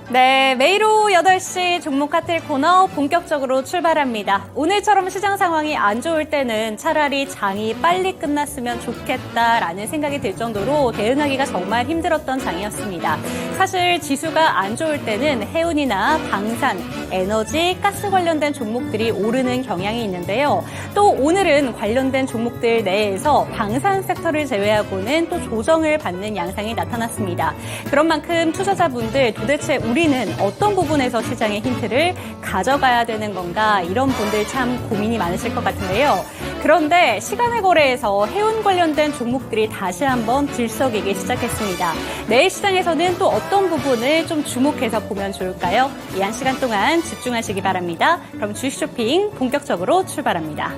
네, 매일 오후 8시 종목 카틀 코너 본격적으로 출발합니다. 오늘처럼 시장 상황이 안 좋을 때는 차라리 장이 빨리 끝났으면 좋겠다라는 생각이 들 정도로 대응하기가 정말 힘들었던 장이었습니다. 사실 지수가 안 좋을 때는 해운이나 방산, 에너지, 가스 관련된 종목들이 오르는 경향이 있는데요. 또 오늘은 관련된 종목들 내에서 방산 섹터를 제외하고는 또 조정을 받는 양상이 나타났습니다. 그런 만큼 투자자분들 도대체 우리는 어떤 부분에서 시장의 힌트를 가져가야 되는 건가, 이런 분들 참 고민이 많으실 것 같은데요. 그런데 시간의 거래에서 해운 관련된 종목들이 다시 한번 들썩이기 시작했습니다. 내일 시장에서는 또 어떤 부분을 좀 주목해서 보면 좋을까요? 이 한 시간 동안 집중하시기 바랍니다. 그럼 주식 쇼핑 본격적으로 출발합니다.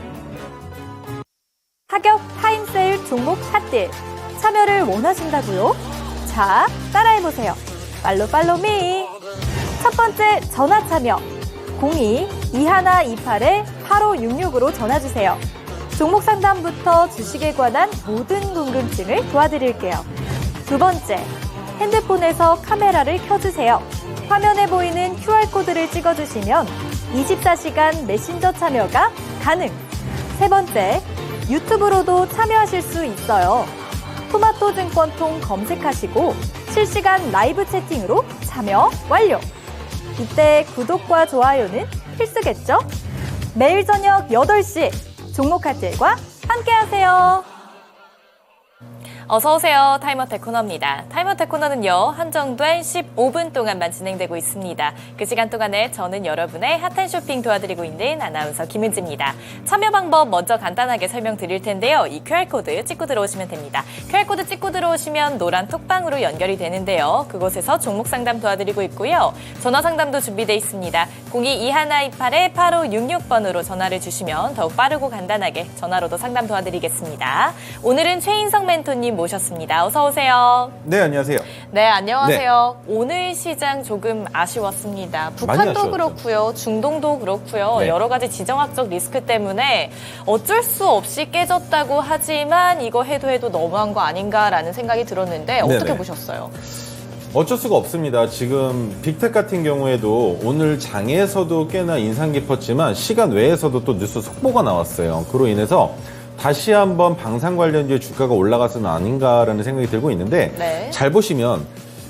하격 타임세일 종목 샷딜 참여를 원하신다고요? 자, 따라해보세요. 팔로우 미. 첫 번째 전화 참여 02-2128-8566으로 전화주세요. 종목 상담부터 주식에 관한 모든 궁금증을 도와드릴게요. 두 번째, 핸드폰에서 카메라를 켜주세요. 화면에 보이는 QR코드를 찍어주시면 24시간 메신저 참여가 가능. 세 번째, 유튜브로도 참여하실 수 있어요. 토마토 증권통 검색하시고 실시간 라이브 채팅으로 참여 완료. 이때 구독과 좋아요는 필수겠죠? 매일 저녁 8시 종목 카틀과 함께하세요. 어서오세요. 타이머텍 코너입니다. 타이머텍 코너는요, 한정된 15분 동안만 진행되고 있습니다. 그 시간 동안에 저는 여러분의 핫한 쇼핑 도와드리고 있는 아나운서 김은지입니다. 참여 방법 먼저 간단하게 설명드릴 텐데요. 이 QR코드 찍고 들어오시면 됩니다. QR코드 찍고 들어오시면 노란 톡방으로 연결이 되는데요. 그곳에서 종목 상담 도와드리고 있고요. 전화 상담도 준비되어 있습니다. 02-2128-8566번으로 전화를 주시면 더욱 빠르고 간단하게 전화로도 상담 도와드리겠습니다. 오늘은 최인성 멘토님 모셨습니다. 어서 오세요. 네, 안녕하세요. 네, 안녕하세요. 네. 오늘 시장 조금 아쉬웠습니다. 북한도 그렇고요. 중동도 그렇고요. 네. 여러 가지 지정학적 리스크 때문에 어쩔 수 없이 깨졌다고 하지만 이거 해도 너무한 거 아닌가라는 생각이 들었는데 어떻게 네네. 보셨어요? 어쩔 수가 없습니다. 지금 빅텍 같은 경우에도 오늘 장에서도 꽤나 인상 깊었지만 시간 외에서도 또 뉴스 속보가 나왔어요. 그로 인해서 다시 한번 방산 관련주의 주가가 올라가서는 아닌가라는 생각이 들고 있는데 네. 잘 보시면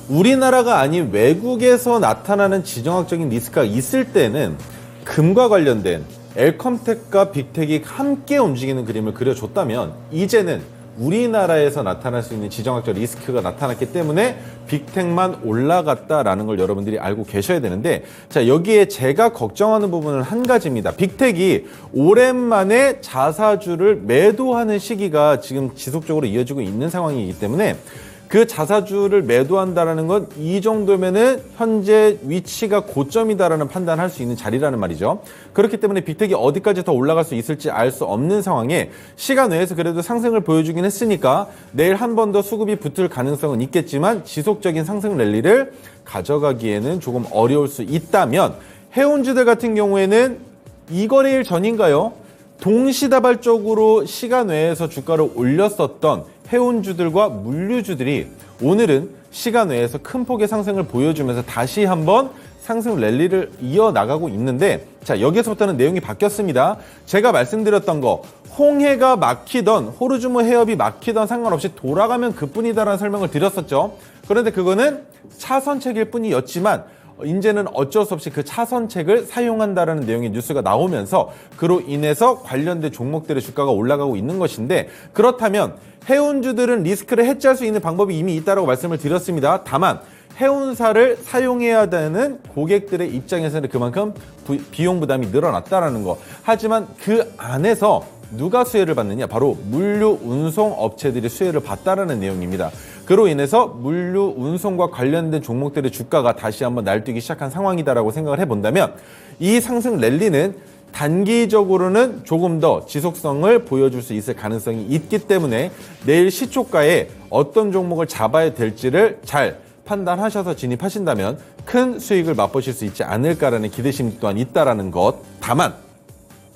우리나라가 아닌 외국에서 나타나는 지정학적인 리스크가 있을 때는 금과 관련된 엘컴텍과 빅텍이 함께 움직이는 그림을 그려줬다면 이제는 우리나라에서 나타날 수 있는 지정학적 리스크가 나타났기 때문에 빅텍만 올라갔다라는 걸 여러분들이 알고 계셔야 되는데, 자, 여기에 제가 걱정하는 부분은 한 가지입니다. 빅텍이 오랜만에 자사주를 매도하는 시기가 지금 지속적으로 이어지고 있는 상황이기 때문에 그 자사주를 매도한다라는 건 이 정도면은 현재 위치가 고점이다라는 판단할 수 있는 자리라는 말이죠. 그렇기 때문에 빅텍이 어디까지 더 올라갈 수 있을지 알 수 없는 상황에 시간 외에서 그래도 상승을 보여주긴 했으니까 내일 한 번 더 수급이 붙을 가능성은 있겠지만 지속적인 상승 랠리를 가져가기에는 조금 어려울 수 있다면 해운주들 같은 경우에는 이 거래일 전인가요? 동시다발적으로 시간 외에서 주가를 올렸었던 해운주들과 물류주들이 오늘은 시간 외에서 큰 폭의 상승을 보여주면서 다시 한번 상승 랠리를 이어나가고 있는데, 자, 여기서부터는 내용이 바뀌었습니다. 제가 말씀드렸던 거, 홍해가 막히던 호르주무 해협이 막히던 상관없이 돌아가면 그뿐이다라는 설명을 드렸었죠. 그런데 그거는 차선책일 뿐이었지만 이제는 어쩔 수 없이 그 차선책을 사용한다라는 내용의 뉴스가 나오면서 그로 인해서 관련된 종목들의 주가가 올라가고 있는 것인데, 그렇다면 해운주들은 리스크를 해지할 수 있는 방법이 이미 있다고 말씀을 드렸습니다. 다만 해운사를 사용해야 되는 고객들의 입장에서는 그만큼 비용 부담이 늘어났다라는 거. 하지만 그 안에서 누가 수혜를 받느냐? 바로 물류 운송 업체들이 수혜를 받다라는 내용입니다. 그로 인해서 물류 운송과 관련된 종목들의 주가가 다시 한번 날뛰기 시작한 상황이다라고 생각을 해본다면 이 상승 랠리는 단기적으로는 조금 더 지속성을 보여줄 수 있을 가능성이 있기 때문에 내일 시초가에 어떤 종목을 잡아야 될지를 잘 판단하셔서 진입하신다면 큰 수익을 맛보실 수 있지 않을까라는 기대심 또한 있다라는 것. 다만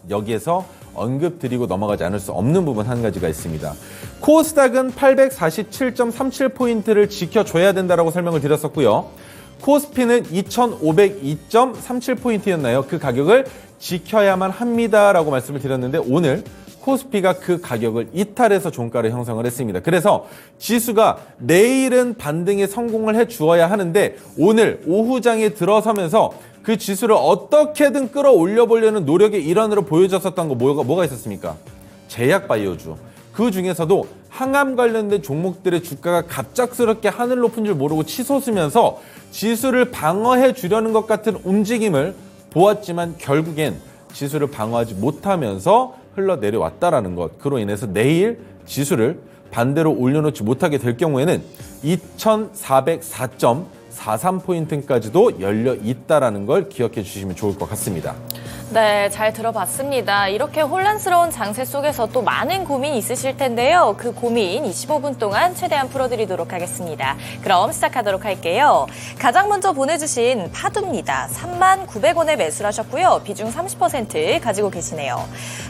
여기에서 언급드리고 넘어가지 않을 수 없는 부분 한 가지가 있습니다. 코스닥은 847.37포인트를 지켜줘야 된다라고 설명을 드렸었고요. 코스피는 2,502.37포인트였나요? 그 가격을 지켜야만 합니다라고 말씀을 드렸는데 오늘 코스피가 그 가격을 이탈해서 종가를 형성을 했습니다. 그래서 지수가 내일은 반등에 성공을 해 주어야 하는데 오늘 오후장에 들어서면서 그 지수를 어떻게든 끌어올려 보려는 노력의 일환으로 보여졌었던 거 뭐가 있었습니까? 제약바이오주. 그 중에서도 항암 관련된 종목들의 주가가 갑작스럽게 하늘 높은 줄 모르고 치솟으면서 지수를 방어해 주려는 것 같은 움직임을 보았지만 결국엔 지수를 방어하지 못하면서 흘러내려왔다라는 것. 그로 인해서 내일 지수를 반대로 올려놓지 못하게 될 경우에는 2,404.43포인트까지도 열려 있다라는 걸 기억해 주시면 좋을 것 같습니다. 네, 잘 들어봤습니다. 이렇게 혼란스러운 장세 속에서 또 많은 고민이 있으실 텐데요. 그 고민 25분 동안 최대한 풀어드리도록 하겠습니다. 그럼 시작하도록 할게요. 가장 먼저 보내주신 파두입니다. 39,900원에 매수를 하셨고요. 비중 30% 가지고 계시네요.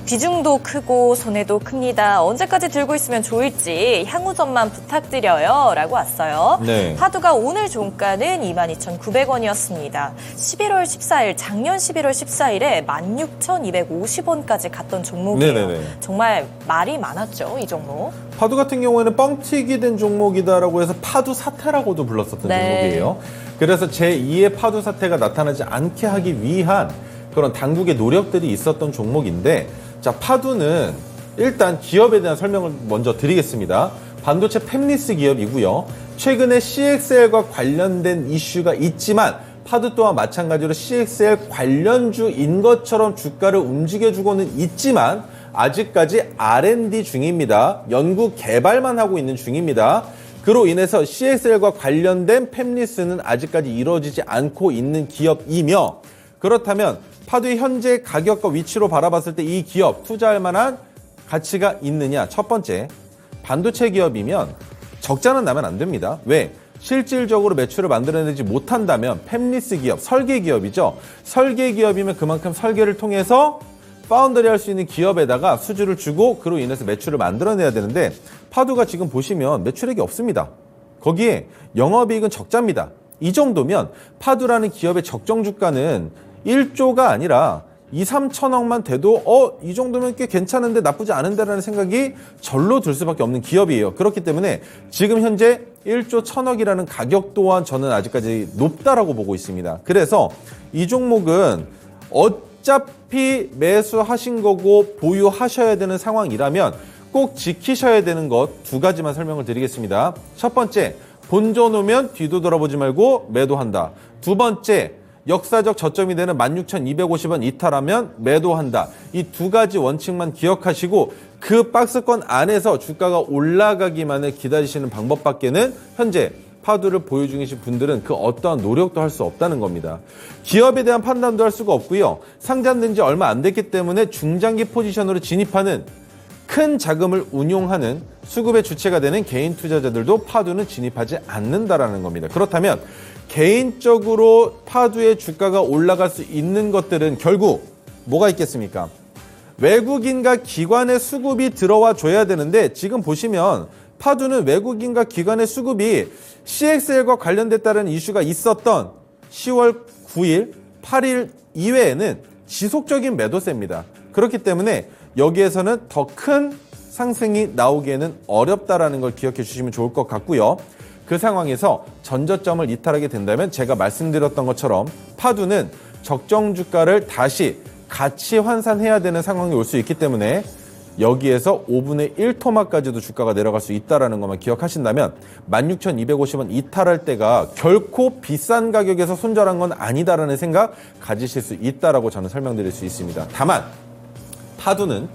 비중도 크고 손해도 큽니다. 언제까지 들고 있으면 좋을지 향후점만 부탁드려요. 라고 왔어요. 네. 파두가 오늘 종가는 22,900원이었습니다. 11월 14일, 작년 11월 14일에 16,250원까지 갔던 종목이에요. 네네네. 정말 말이 많았죠, 이 종목. 파두 같은 경우에는 뻥튀기 된 종목이다라고 해서 파두 사태라고도 불렀었던 종목이에요. 그래서 제2의 파두 사태가 나타나지 않게 하기 위한 그런 당국의 노력들이 있었던 종목인데, 자, 파두는 일단 기업에 대한 설명을 먼저 드리겠습니다. 반도체 팹리스 기업이고요. 최근에 CXL과 관련된 이슈가 있지만 파두 또한 마찬가지로 CXL 관련주인 것처럼 주가를 움직여주고는 있지만 아직까지 R&D 중입니다. 연구 개발만 하고 있는 중입니다. 그로 인해서 CXL과 관련된 팹리스는 아직까지 이루어지지 않고 있는 기업이며, 그렇다면 파두의 현재 가격과 위치로 바라봤을 때 이 기업 투자할 만한 가치가 있느냐? 첫 번째, 반도체 기업이면 적자는 나면 안 됩니다. 왜? 실질적으로 매출을 만들어내지 못한다면 팹리스 기업, 설계 기업이죠. 설계 기업이면 그만큼 설계를 통해서 파운더리 할 수 있는 기업에다가 수주를 주고 그로 인해서 매출을 만들어내야 되는데 파두가 지금 보시면 매출액이 없습니다. 거기에 영업이익은 적자입니다. 이 정도면 파두라는 기업의 적정 주가는 1조가 아니라 2, 3천억만 돼도 이 정도면 꽤 괜찮은데 나쁘지 않은데라는 생각이 절로 들 수밖에 없는 기업이에요. 그렇기 때문에 지금 현재 1조 1,000억이라는 가격 또한 저는 아직까지 높다라고 보고 있습니다. 그래서 이 종목은 어차피 매수하신 거고 보유하셔야 되는 상황이라면 꼭 지키셔야 되는 것 두 가지만 설명을 드리겠습니다. 첫 번째, 본전 오면 뒤도 돌아보지 말고 매도한다. 두 번째, 역사적 저점이 되는 16,250원 이탈하면 매도한다. 이 두 가지 원칙만 기억하시고 그 박스권 안에서 주가가 올라가기만을 기다리시는 방법밖에는 현재 파두를 보유 중이신 분들은 그 어떠한 노력도 할 수 없다는 겁니다. 기업에 대한 판단도 할 수가 없고요. 상장된 지 얼마 안 됐기 때문에 중장기 포지션으로 진입하는 큰 자금을 운용하는 수급의 주체가 되는 개인 투자자들도 파두는 진입하지 않는다라는 겁니다. 그렇다면 개인적으로 파두의 주가가 올라갈 수 있는 것들은 결국 뭐가 있겠습니까? 외국인과 기관의 수급이 들어와 줘야 되는데 지금 보시면 파두는 외국인과 기관의 수급이 CXL과 관련됐다는 이슈가 있었던 10월 9일, 8일 이외에는 지속적인 매도세입니다. 그렇기 때문에 여기에서는 더 큰 상승이 나오기에는 어렵다라는 걸 기억해 주시면 좋을 것 같고요. 그 상황에서 전저점을 이탈하게 된다면 제가 말씀드렸던 것처럼 파두는 적정 주가를 다시 같이 환산해야 되는 상황이 올 수 있기 때문에 여기에서 5분의 1 토막까지도 주가가 내려갈 수 있다는 것만 기억하신다면 16,250원 이탈할 때가 결코 비싼 가격에서 손절한 건 아니다라는 생각 가지실 수 있다라고 저는 설명드릴 수 있습니다. 다만 파두는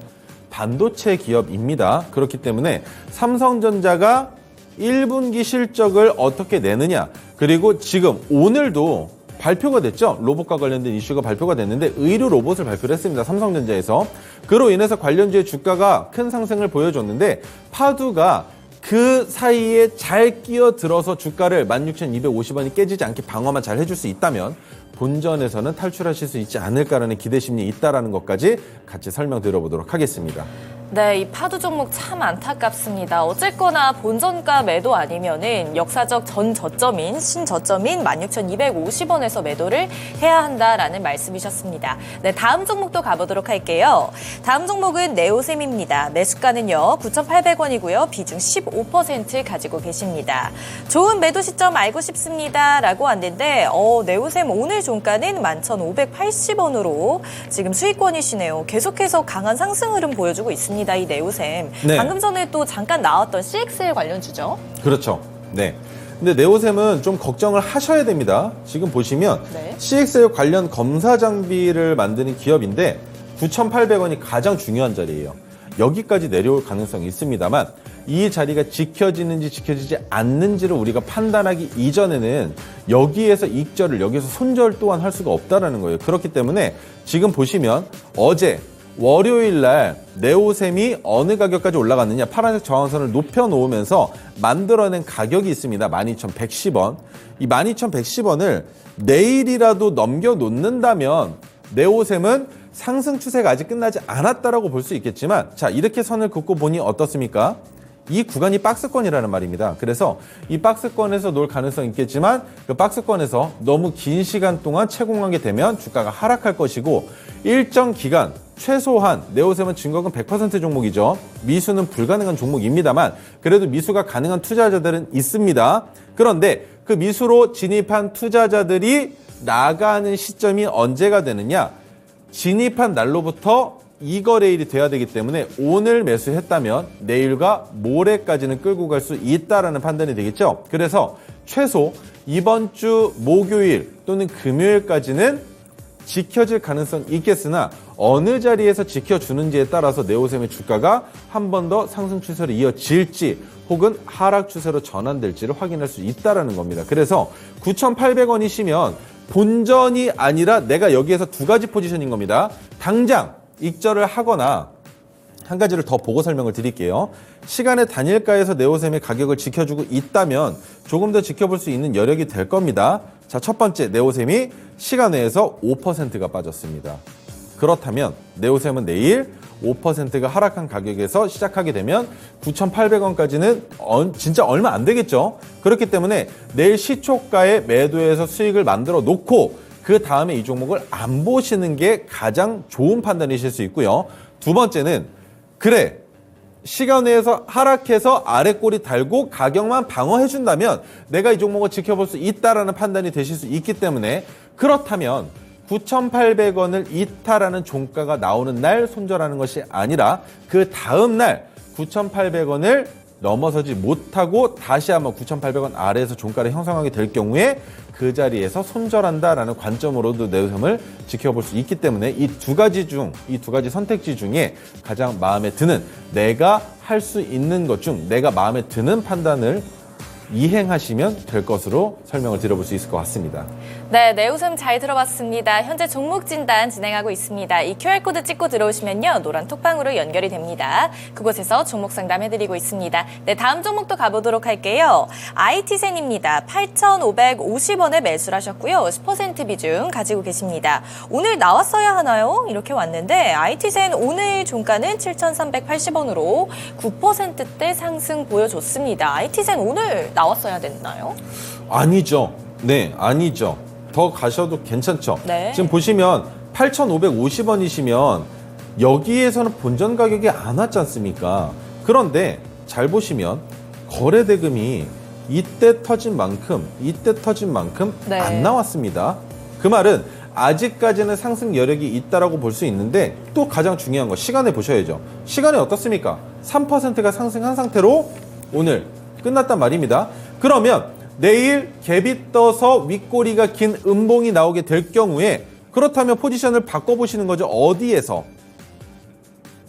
반도체 기업입니다. 그렇기 때문에 삼성전자가 1분기 실적을 어떻게 내느냐, 그리고 지금 오늘도 발표가 됐죠. 로봇과 관련된 이슈가 발표가 됐는데 의류 로봇을 발표를 했습니다. 삼성전자에서. 그로 인해서 관련주의 주가가 큰 상승을 보여줬는데 파두가 그 사이에 잘 끼어들어서 주가를 16,250원이 깨지지 않게 방어만 잘 해줄 수 있다면 본전에서는 탈출하실 수 있지 않을까라는 기대심이 있다는 것까지 같이 설명드려보도록 하겠습니다. 네, 이 파도 종목 참 안타깝습니다. 어쨌거나 본전가 매도 아니면은 역사적 전 저점인 신저점인 16,250원에서 매도를 해야 한다라는 말씀이셨습니다. 네, 다음 종목도 가보도록 할게요. 다음 종목은 네오셈입니다. 매수가는요 9,800원이고요. 비중 15% 가지고 계십니다. 좋은 매도 시점 알고 싶습니다라고 왔는데 네오셈 오늘 종가는 11,580원으로 지금 수익권이시네요. 계속해서 강한 상승 흐름 보여주고 있습니다. 이 네오셈. 네. 방금 전에 또 잠깐 나왔던 CXL 관련주죠. 그렇죠. 네. 근데 네오셈은 좀 걱정을 하셔야 됩니다. 지금 보시면 네. CXL 관련 검사 장비를 만드는 기업인데 9,800원이 가장 중요한 자리예요. 여기까지 내려올 가능성이 있습니다만 이 자리가 지켜지는지 지켜지지 않는지를 우리가 판단하기 이전에는 여기에서 익절을 여기서 손절 또한 할 수가 없다라는 거예요. 그렇기 때문에 지금 보시면 어제 월요일 날 네오셈이 어느 가격까지 올라갔느냐, 파란색 저항선을 높여놓으면서 만들어낸 가격이 있습니다. 12,110원. 이 12,110원을 내일이라도 넘겨놓는다면 네오셈은 상승 추세가 아직 끝나지 않았다라고 볼 수 있겠지만, 자, 이렇게 선을 긋고 보니 어떻습니까? 이 구간이 박스권이라는 말입니다. 그래서 이 박스권에서 놀 가능성이 있겠지만 그 박스권에서 너무 긴 시간 동안 채공하게 되면 주가가 하락할 것이고, 일정 기간 최소한 네오셈은 증거금 100% 종목이죠. 미수는 불가능한 종목입니다만 그래도 미수가 가능한 투자자들은 있습니다. 그런데 그 미수로 진입한 투자자들이 나가는 시점이 언제가 되느냐? 진입한 날로부터 이 거래일이 돼야 되기 때문에 오늘 매수했다면 내일과 모레까지는 끌고 갈 수 있다라는 판단이 되겠죠. 그래서 최소 이번 주 목요일 또는 금요일까지는 지켜질 가능성이 있겠으나 어느 자리에서 지켜주는지에 따라서 네오셈의 주가가 한 번 더 상승 추세로 이어질지 혹은 하락 추세로 전환될지를 확인할 수 있다는 겁니다. 그래서 9,800원이시면 본전이 아니라 내가 여기에서 두 가지 포지션인 겁니다. 당장 익절을 하거나 한 가지를 더 보고 설명을 드릴게요. 시간의 단일가에서 네오셈의 가격을 지켜주고 있다면 조금 더 지켜볼 수 있는 여력이 될 겁니다. 자, 첫 번째, 네오셈이 시간 외에서 5%가 빠졌습니다. 그렇다면 네오셈은 내일 5%가 하락한 가격에서 시작하게 되면 9,800원까지는 진짜 얼마 안 되겠죠. 그렇기 때문에 내일 시초가에 매도해서 수익을 만들어 놓고 그 다음에 이 종목을 안 보시는 게 가장 좋은 판단이실 수 있고요. 두 번째는 그래, 시간 내에서 하락해서 아래 꼬리 달고 가격만 방어해준다면 내가 이 종목을 지켜볼 수 있다라는 판단이 되실 수 있기 때문에, 그렇다면 9,800원을 이탈하는 종가가 나오는 날 손절하는 것이 아니라 그 다음 날 9,800원을 넘어서지 못하고 다시 한번 9,800원 아래에서 종가를 형성하게 될 경우에 그 자리에서 손절한다라는 관점으로도 네오셈을 지켜볼 수 있기 때문에 이 두 가지 선택지 중에 가장 마음에 드는, 내가 할 수 있는 것 중 내가 마음에 드는 판단을 이행하시면 될 것으로 설명을 드려볼 수 있을 것 같습니다. 네, 네오셈 잘 들어봤습니다. 현재 종목 진단 진행하고 있습니다. 이 QR코드 찍고 들어오시면요, 노란 톡방으로 연결이 됩니다. 그곳에서 종목 상담해드리고 있습니다. 네, 다음 종목도 가보도록 할게요. IT센입니다. 8,550원에 매수를 하셨고요. 10% 비중 가지고 계십니다. 오늘 나왔어야 하나요? 이렇게 왔는데 IT센 오늘 종가는 7,380원으로 9%대 상승 보여줬습니다. IT센 오늘 나왔어야 됐나요? 아니죠. 네, 아니죠. 더 가셔도 괜찮죠. 네. 지금 보시면 8,550원이시면 여기에서는 본전 가격이 안 왔지 않습니까? 그런데 잘 보시면 거래 대금이 이때 터진 만큼 네. 안 나왔습니다. 그 말은 아직까지는 상승 여력이 있다라고 볼 수 있는데, 또 가장 중요한 거 시간에 보셔야죠. 시간이 어떻습니까? 3%가 상승한 상태로 오늘 끝났단 말입니다. 그러면 내일 갭이 떠서 윗꼬리가 긴 음봉이 나오게 될 경우에, 그렇다면 포지션을 바꿔보시는 거죠. 어디에서?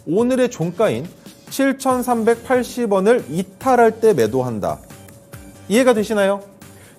오늘의 종가인 7,380원을 이탈할 때 매도한다. 이해가 되시나요?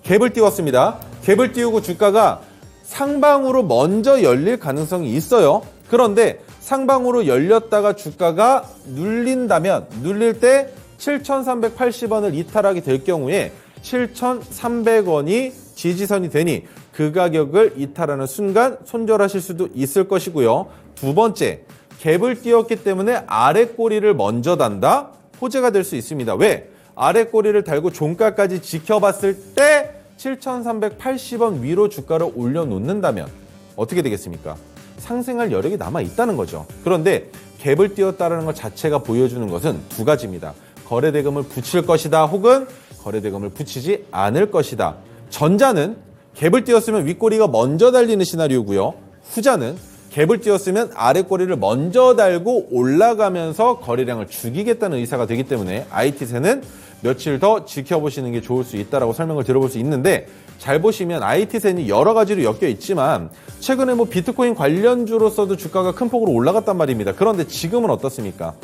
갭을 띄웠습니다. 갭을 띄우고 주가가 상방으로 먼저 열릴 가능성이 있어요. 그런데 상방으로 열렸다가 주가가 눌릴 때 7,380원을 이탈하게 될 경우에 7,300원이 지지선이 되니 그 가격을 이탈하는 순간 손절하실 수도 있을 것이고요. 두 번째, 갭을 띄웠기 때문에 아래 꼬리를 먼저 단다? 호재가 될 수 있습니다. 왜? 아래 꼬리를 달고 종가까지 지켜봤을 때 7,380원 위로 주가를 올려놓는다면 어떻게 되겠습니까? 상승할 여력이 남아있다는 거죠. 그런데 갭을 띄웠다는 것 자체가 보여주는 것은 두 가지입니다. 거래대금을 붙일 것이다 혹은 거래대금을 붙이지 않을 것이다. 전자는 갭을 띄웠으면 윗꼬리가 먼저 달리는 시나리오고요. 후자는 갭을 띄웠으면 아래 꼬리를 먼저 달고 올라가면서 거래량을 죽이겠다는 의사가 되기 때문에 IT세는 며칠 더 지켜보시는 게 좋을 수 있다라고 설명을 들어볼 수 있는데, 잘 보시면 IT세는 여러 가지로 엮여 있지만 최근에 뭐 비트코인 관련주로서도 주가가 큰 폭으로 올라갔단 말입니다. 그런데 지금은 어떻습니까?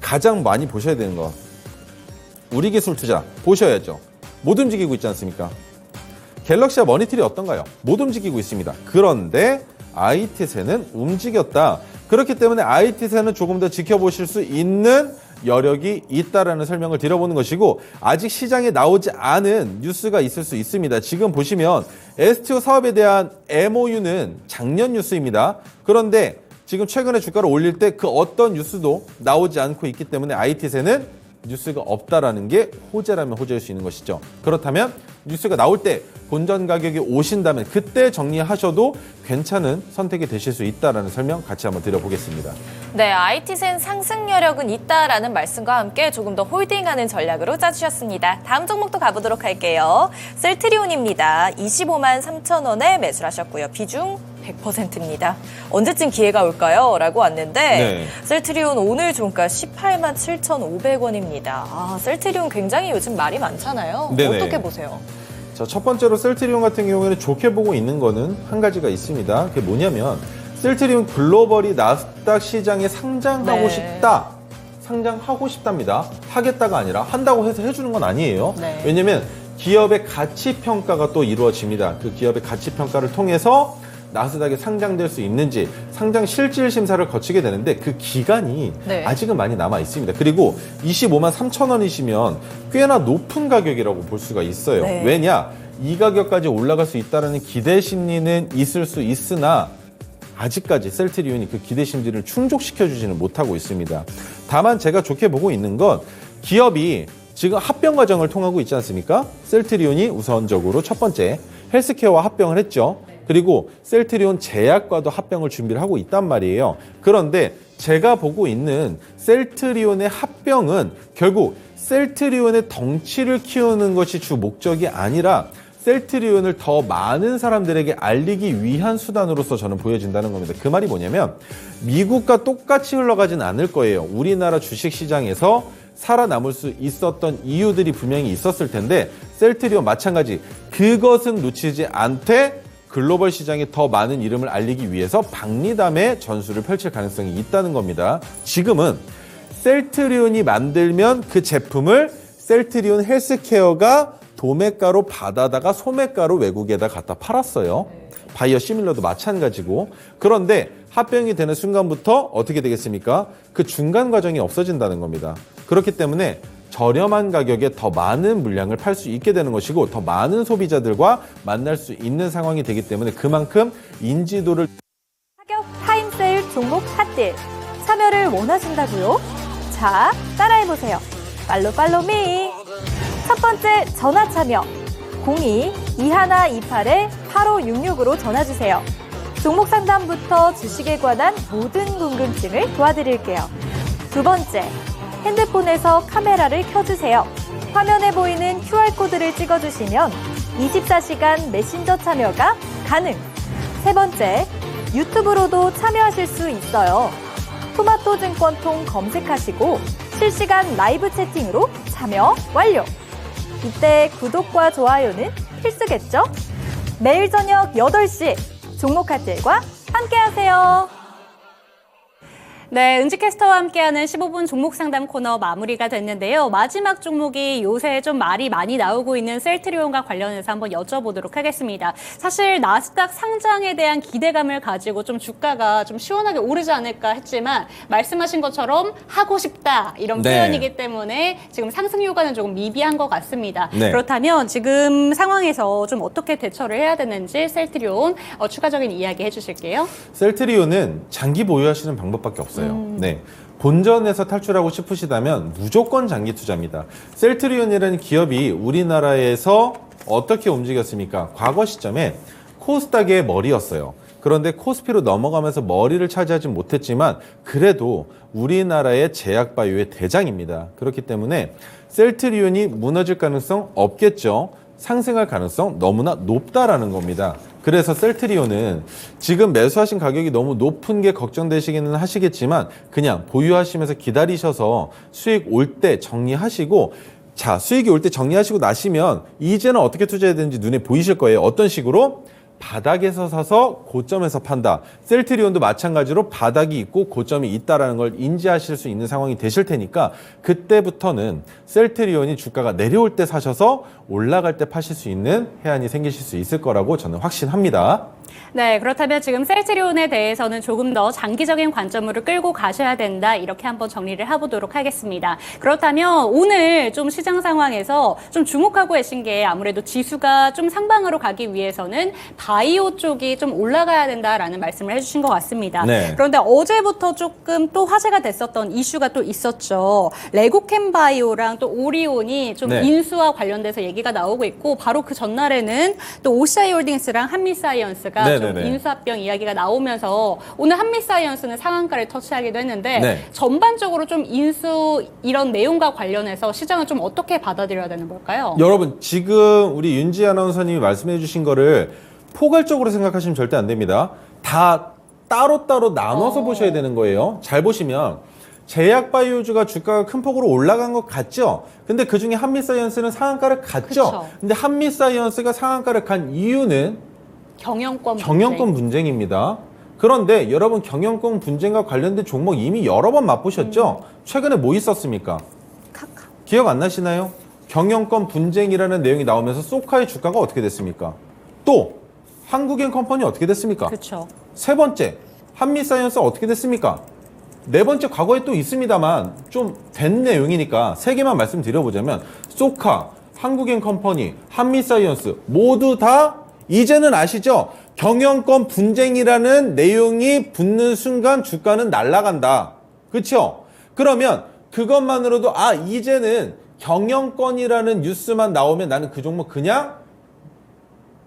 가장 많이 보셔야 되는 거, 우리기술 투자 보셔야죠. 못 움직이고 있지 않습니까? 갤럭시와 머니트리 어떤가요? 못 움직이고 있습니다. 그런데 IT세는 움직였다. 그렇기 때문에 IT세는 조금 더 지켜보실 수 있는 여력이 있다라는 설명을 드려보는 것이고, 아직 시장에 나오지 않은 뉴스가 있을 수 있습니다. 지금 보시면 STO 사업에 대한 MOU는 작년 뉴스입니다. 그런데 지금 최근에 주가를 올릴 때 그 어떤 뉴스도 나오지 않고 있기 때문에 IT세는 뉴스가 없다라는 게 호재라면 호재일 수 있는 것이죠. 그렇다면 뉴스가 나올 때 본전 가격이 오신다면 그때 정리하셔도 괜찮은 선택이 되실 수 있다라는 설명 같이 한번 드려보겠습니다. 네, IT센 상승 여력은 있다라는 말씀과 함께 조금 더 홀딩하는 전략으로 짜주셨습니다. 다음 종목도 가보도록 할게요. 셀트리온입니다. 25만 3천 원에 매수를 하셨고요. 비중 100%입니다. 언제쯤 기회가 올까요? 라고 왔는데 네. 셀트리온 오늘 종가 18만 7,500원입니다. 아, 셀트리온 굉장히 요즘 말이 많잖아요. 네네. 어떻게 보세요? 자, 첫 번째로 셀트리온 같은 경우에는 좋게 보고 있는 거는 한 가지가 있습니다. 그게 뭐냐면 셀트리온 글로벌이 나스닥 시장에 상장하고 네. 싶다. 상장하고 싶답니다. 하겠다가 아니라 한다고 해서 해주는 건 아니에요. 네. 왜냐면 기업의 가치 평가가 또 이루어집니다. 그 기업의 가치 평가를 통해서 나스닥에 상장될 수 있는지 상장 실질 심사를 거치게 되는데 그 기간이 네. 아직은 많이 남아 있습니다. 그리고 25만 3천 원이시면 꽤나 높은 가격이라고 볼 수가 있어요. 네. 왜냐? 이 가격까지 올라갈 수 있다는 기대 심리는 있을 수 있으나 아직까지 셀트리온이 그 기대 심리를 충족시켜주지는 못하고 있습니다. 다만 제가 좋게 보고 있는 건 기업이 지금 합병 과정을 통하고 있지 않습니까? 셀트리온이 우선적으로 첫 번째 헬스케어와 합병을 했죠. 그리고 셀트리온 제약과도 합병을 준비를 하고 있단 말이에요. 그런데 제가 보고 있는 셀트리온의 합병은 결국 셀트리온의 덩치를 키우는 것이 주 목적이 아니라 셀트리온을 더 많은 사람들에게 알리기 위한 수단으로서 저는 보여진다는 겁니다. 그 말이 뭐냐면 미국과 똑같이 흘러가진 않을 거예요. 우리나라 주식시장에서 살아남을 수 있었던 이유들이 분명히 있었을 텐데 셀트리온 마찬가지 그것은 놓치지 않되 글로벌 시장에 더 많은 이름을 알리기 위해서 박리담의 전술을 펼칠 가능성이 있다는 겁니다. 지금은 셀트리온이 만들면 그 제품을 셀트리온 헬스케어가 도매가로 받아다가 소매가로 외국에다 갖다 팔았어요. 바이오 시밀러도 마찬가지고. 그런데 합병이 되는 순간부터 어떻게 되겠습니까? 그 중간 과정이 없어진다는 겁니다. 그렇기 때문에 저렴한 가격에 더 많은 물량을 팔 수 있게 되는 것이고 더 많은 소비자들과 만날 수 있는 상황이 되기 때문에 그만큼 인지도를 가격 타임세일 종목 핫딜 참여를 원하신다고요? 자, 따라해보세요. 팔로미. 첫 번째 전화 참여 02-2128-8566으로 전화주세요. 종목 상담부터 주식에 관한 모든 궁금증을 도와드릴게요. 두 번째, 핸드폰에서 카메라를 켜주세요. 화면에 보이는 QR코드를 찍어주시면 24시간 메신저 참여가 가능. 세 번째, 유튜브로도 참여하실 수 있어요. 토마토 증권통 검색하시고 실시간 라이브 채팅으로 참여 완료. 이때 구독과 좋아요는 필수겠죠? 매일 저녁 8시 종목 핫딜과 함께하세요. 네, 은지캐스터와 함께하는 15분 종목 상담 코너 마무리가 됐는데요. 마지막 종목이 요새 좀 말이 많이 나오고 있는 셀트리온과 관련해서 한번 여쭤보도록 하겠습니다. 사실 나스닥 상장에 대한 기대감을 가지고 좀 주가가 좀 시원하게 오르지 않을까 했지만 말씀하신 것처럼 하고 싶다 이런 네. 표현이기 때문에 지금 상승 효과는 조금 미비한 것 같습니다. 네. 그렇다면 지금 상황에서 좀 어떻게 대처를 해야 되는지 셀트리온 추가적인 이야기 해주실게요. 셀트리온은 장기 보유하시는 방법밖에 없습니다. 있어요. 네. 본전에서 탈출하고 싶으시다면 무조건 장기 투자입니다. 셀트리온이라는 기업이 우리나라에서 어떻게 움직였습니까? 과거 시점에 코스닥의 머리였어요. 그런데 코스피로 넘어가면서 머리를 차지하지 못했지만 그래도 우리나라의 제약바이오의 대장입니다. 그렇기 때문에 셀트리온이 무너질 가능성 없겠죠. 상승할 가능성 너무나 높다라는 겁니다. 그래서 셀트리온은 지금 매수하신 가격이 너무 높은 게 걱정되시기는 하시겠지만 그냥 보유하시면서 기다리셔서 수익 올 때 정리하시고, 자, 수익이 올 때 정리하시고 나시면 이제는 어떻게 투자해야 되는지 눈에 보이실 거예요. 어떤 식으로? 바닥에서 사서 고점에서 판다. 셀트리온도 마찬가지로 바닥이 있고 고점이 있다라는 걸 인지하실 수 있는 상황이 되실 테니까 그때부터는 셀트리온이 주가가 내려올 때 사셔서 올라갈 때 파실 수 있는 해안이 생기실 수 있을 거라고 저는 확신합니다. 네, 그렇다면 지금 셀트리온에 대해서는 조금 더 장기적인 관점으로 끌고 가셔야 된다. 이렇게 한번 정리를 해보도록 하겠습니다. 그렇다면 오늘 좀 시장 상황에서 좀 주목하고 계신 게 아무래도 지수가 좀 상방으로 가기 위해서는 바이오 쪽이 좀 올라가야 된다라는 말씀을 해주신 것 같습니다. 네. 그런데 어제부터 조금 또 화제가 됐었던 이슈가 또 있었죠. 레고캠 바이오랑 또 오리온이 좀 네. 인수와 관련돼서 얘기가 나오고 있고 바로 그 전날에는 또 OCI 홀딩스랑 한미사이언스가 좀 네네네. 인수합병 이야기가 나오면서 오늘 한미사이언스는 상한가를 터치하기도 했는데 네. 전반적으로 좀 인수 이런 내용과 관련해서 시장은 좀 어떻게 받아들여야 되는 걸까요? 여러분, 지금 우리 윤지 아나운서님이 말씀해 주신 거를 포괄적으로 생각하시면 절대 안 됩니다. 다 따로따로 나눠서 보셔야 되는 거예요. 잘 보시면 제약바이오주가 주가가 큰 폭으로 올라간 것 같죠? 근데 그중에 한미사이언스는 상한가를 갔죠? 그쵸. 근데 한미사이언스가 상한가를 간 이유는 경영권 분쟁입니다. 그런데 여러분, 경영권 분쟁과 관련된 종목 이미 여러 번 맛보셨죠? 최근에 뭐 있었습니까? 기억 안 나시나요? 경영권 분쟁이라는 내용이 나오면서 소카의 주가가 어떻게 됐습니까? 또 한국엔 컴퍼니 어떻게 됐습니까? 그렇죠. 세 번째, 한미사이언스 어떻게 됐습니까? 네 번째, 과거에 또 있습니다만 좀 된 내용이니까 세 개만 말씀드려보자면 소카, 한국엔 컴퍼니, 한미사이언스 모두 다 이제는 아시죠? 경영권 분쟁이라는 내용이 붙는 순간 주가는 날아간다. 그렇죠? 그러면 그것만으로도 이제는 경영권이라는 뉴스만 나오면 나는 그 종목 그냥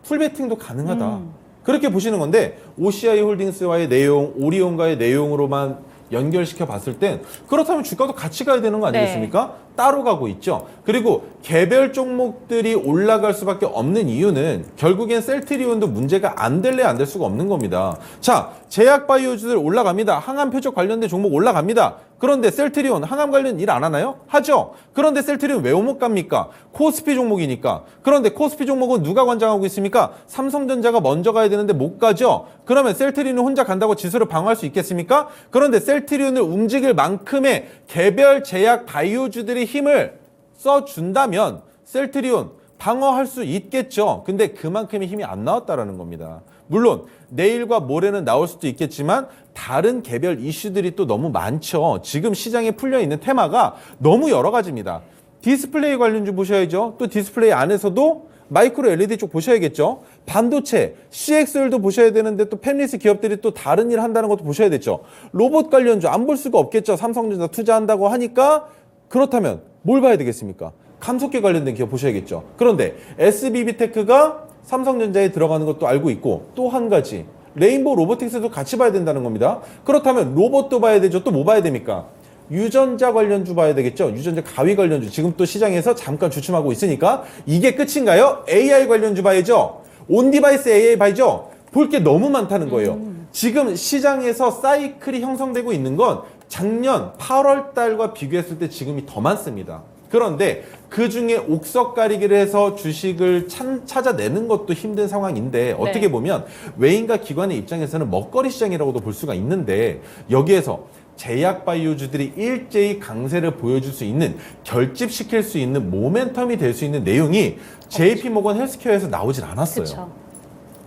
풀베팅도 가능하다. 그렇게 보시는 건데 OCI 홀딩스와의 내용, 오리온과의 내용으로만 연결시켜 봤을 땐 그렇다면 주가도 같이 가야 되는 거 아니겠습니까? 따로 가고 있죠. 그리고 개별 종목들이 올라갈 수밖에 없는 이유는 결국엔 셀트리온도 문제가 안 될래 안 될 수가 없는 겁니다. 자, 제약바이오주들 올라갑니다. 항암 표적 관련된 종목 올라갑니다. 그런데 셀트리온 항암 관련 일 안 하나요? 하죠. 그런데 셀트리온 왜 못 갑니까? 코스피 종목이니까. 그런데 코스피 종목은 누가 관장하고 있습니까? 삼성전자가 먼저 가야 되는데 못 가죠. 그러면 셀트리온은 혼자 간다고 지수를 방어할 수 있겠습니까? 그런데 셀트리온을 움직일 만큼의 개별 제약 바이오주들이 힘을 써준다면 셀트리온 방어할 수 있겠죠. 근데 그만큼의 힘이 안 나왔다라는 겁니다. 물론 내일과 모레는 나올 수도 있겠지만 다른 개별 이슈들이 또 너무 많죠. 지금 시장에 풀려있는 테마가 너무 여러 가지입니다. 디스플레이 관련주 보셔야죠. 또 디스플레이 안에서도 마이크로 LED 쪽 보셔야겠죠. 반도체, CXL도 보셔야 되는데 또 팹리스 기업들이 또 다른 일 한다는 것도 보셔야 되죠. 로봇 관련주 안 볼 수가 없겠죠. 삼성전자 투자한다고 하니까. 그렇다면 뭘 봐야 되겠습니까? 감속기 관련된 기업 보셔야겠죠. 그런데 SBB테크가 삼성전자에 들어가는 것도 알고 있고 또 한 가지 레인보우 로보틱스도 같이 봐야 된다는 겁니다. 그렇다면 로봇도 봐야 되죠. 또 뭐 봐야 됩니까? 유전자 관련주 봐야 되겠죠. 유전자 가위 관련주 지금 또 시장에서 잠깐 주춤하고 있으니까 이게 끝인가요? AI 관련주 봐야죠. 온디바이스 AI 봐야죠. 볼 게 너무 많다는 거예요. 지금 시장에서 사이클이 형성되고 있는 건 작년 8월 달과 비교했을 때 지금이 더 많습니다. 그런데 그중에 옥석가리기를 해서 주식을 찾아내는 것도 힘든 상황인데 어떻게 보면 외인과 기관의 입장에서는 먹거리 시장이라고도 볼 수가 있는데 여기에서 제약바이오주들이 일제히 강세를 보여줄 수 있는, 결집시킬 수 있는 모멘텀이 될 수 있는 내용이 JP모건 헬스케어에서 나오질 않았어요. 그쵸.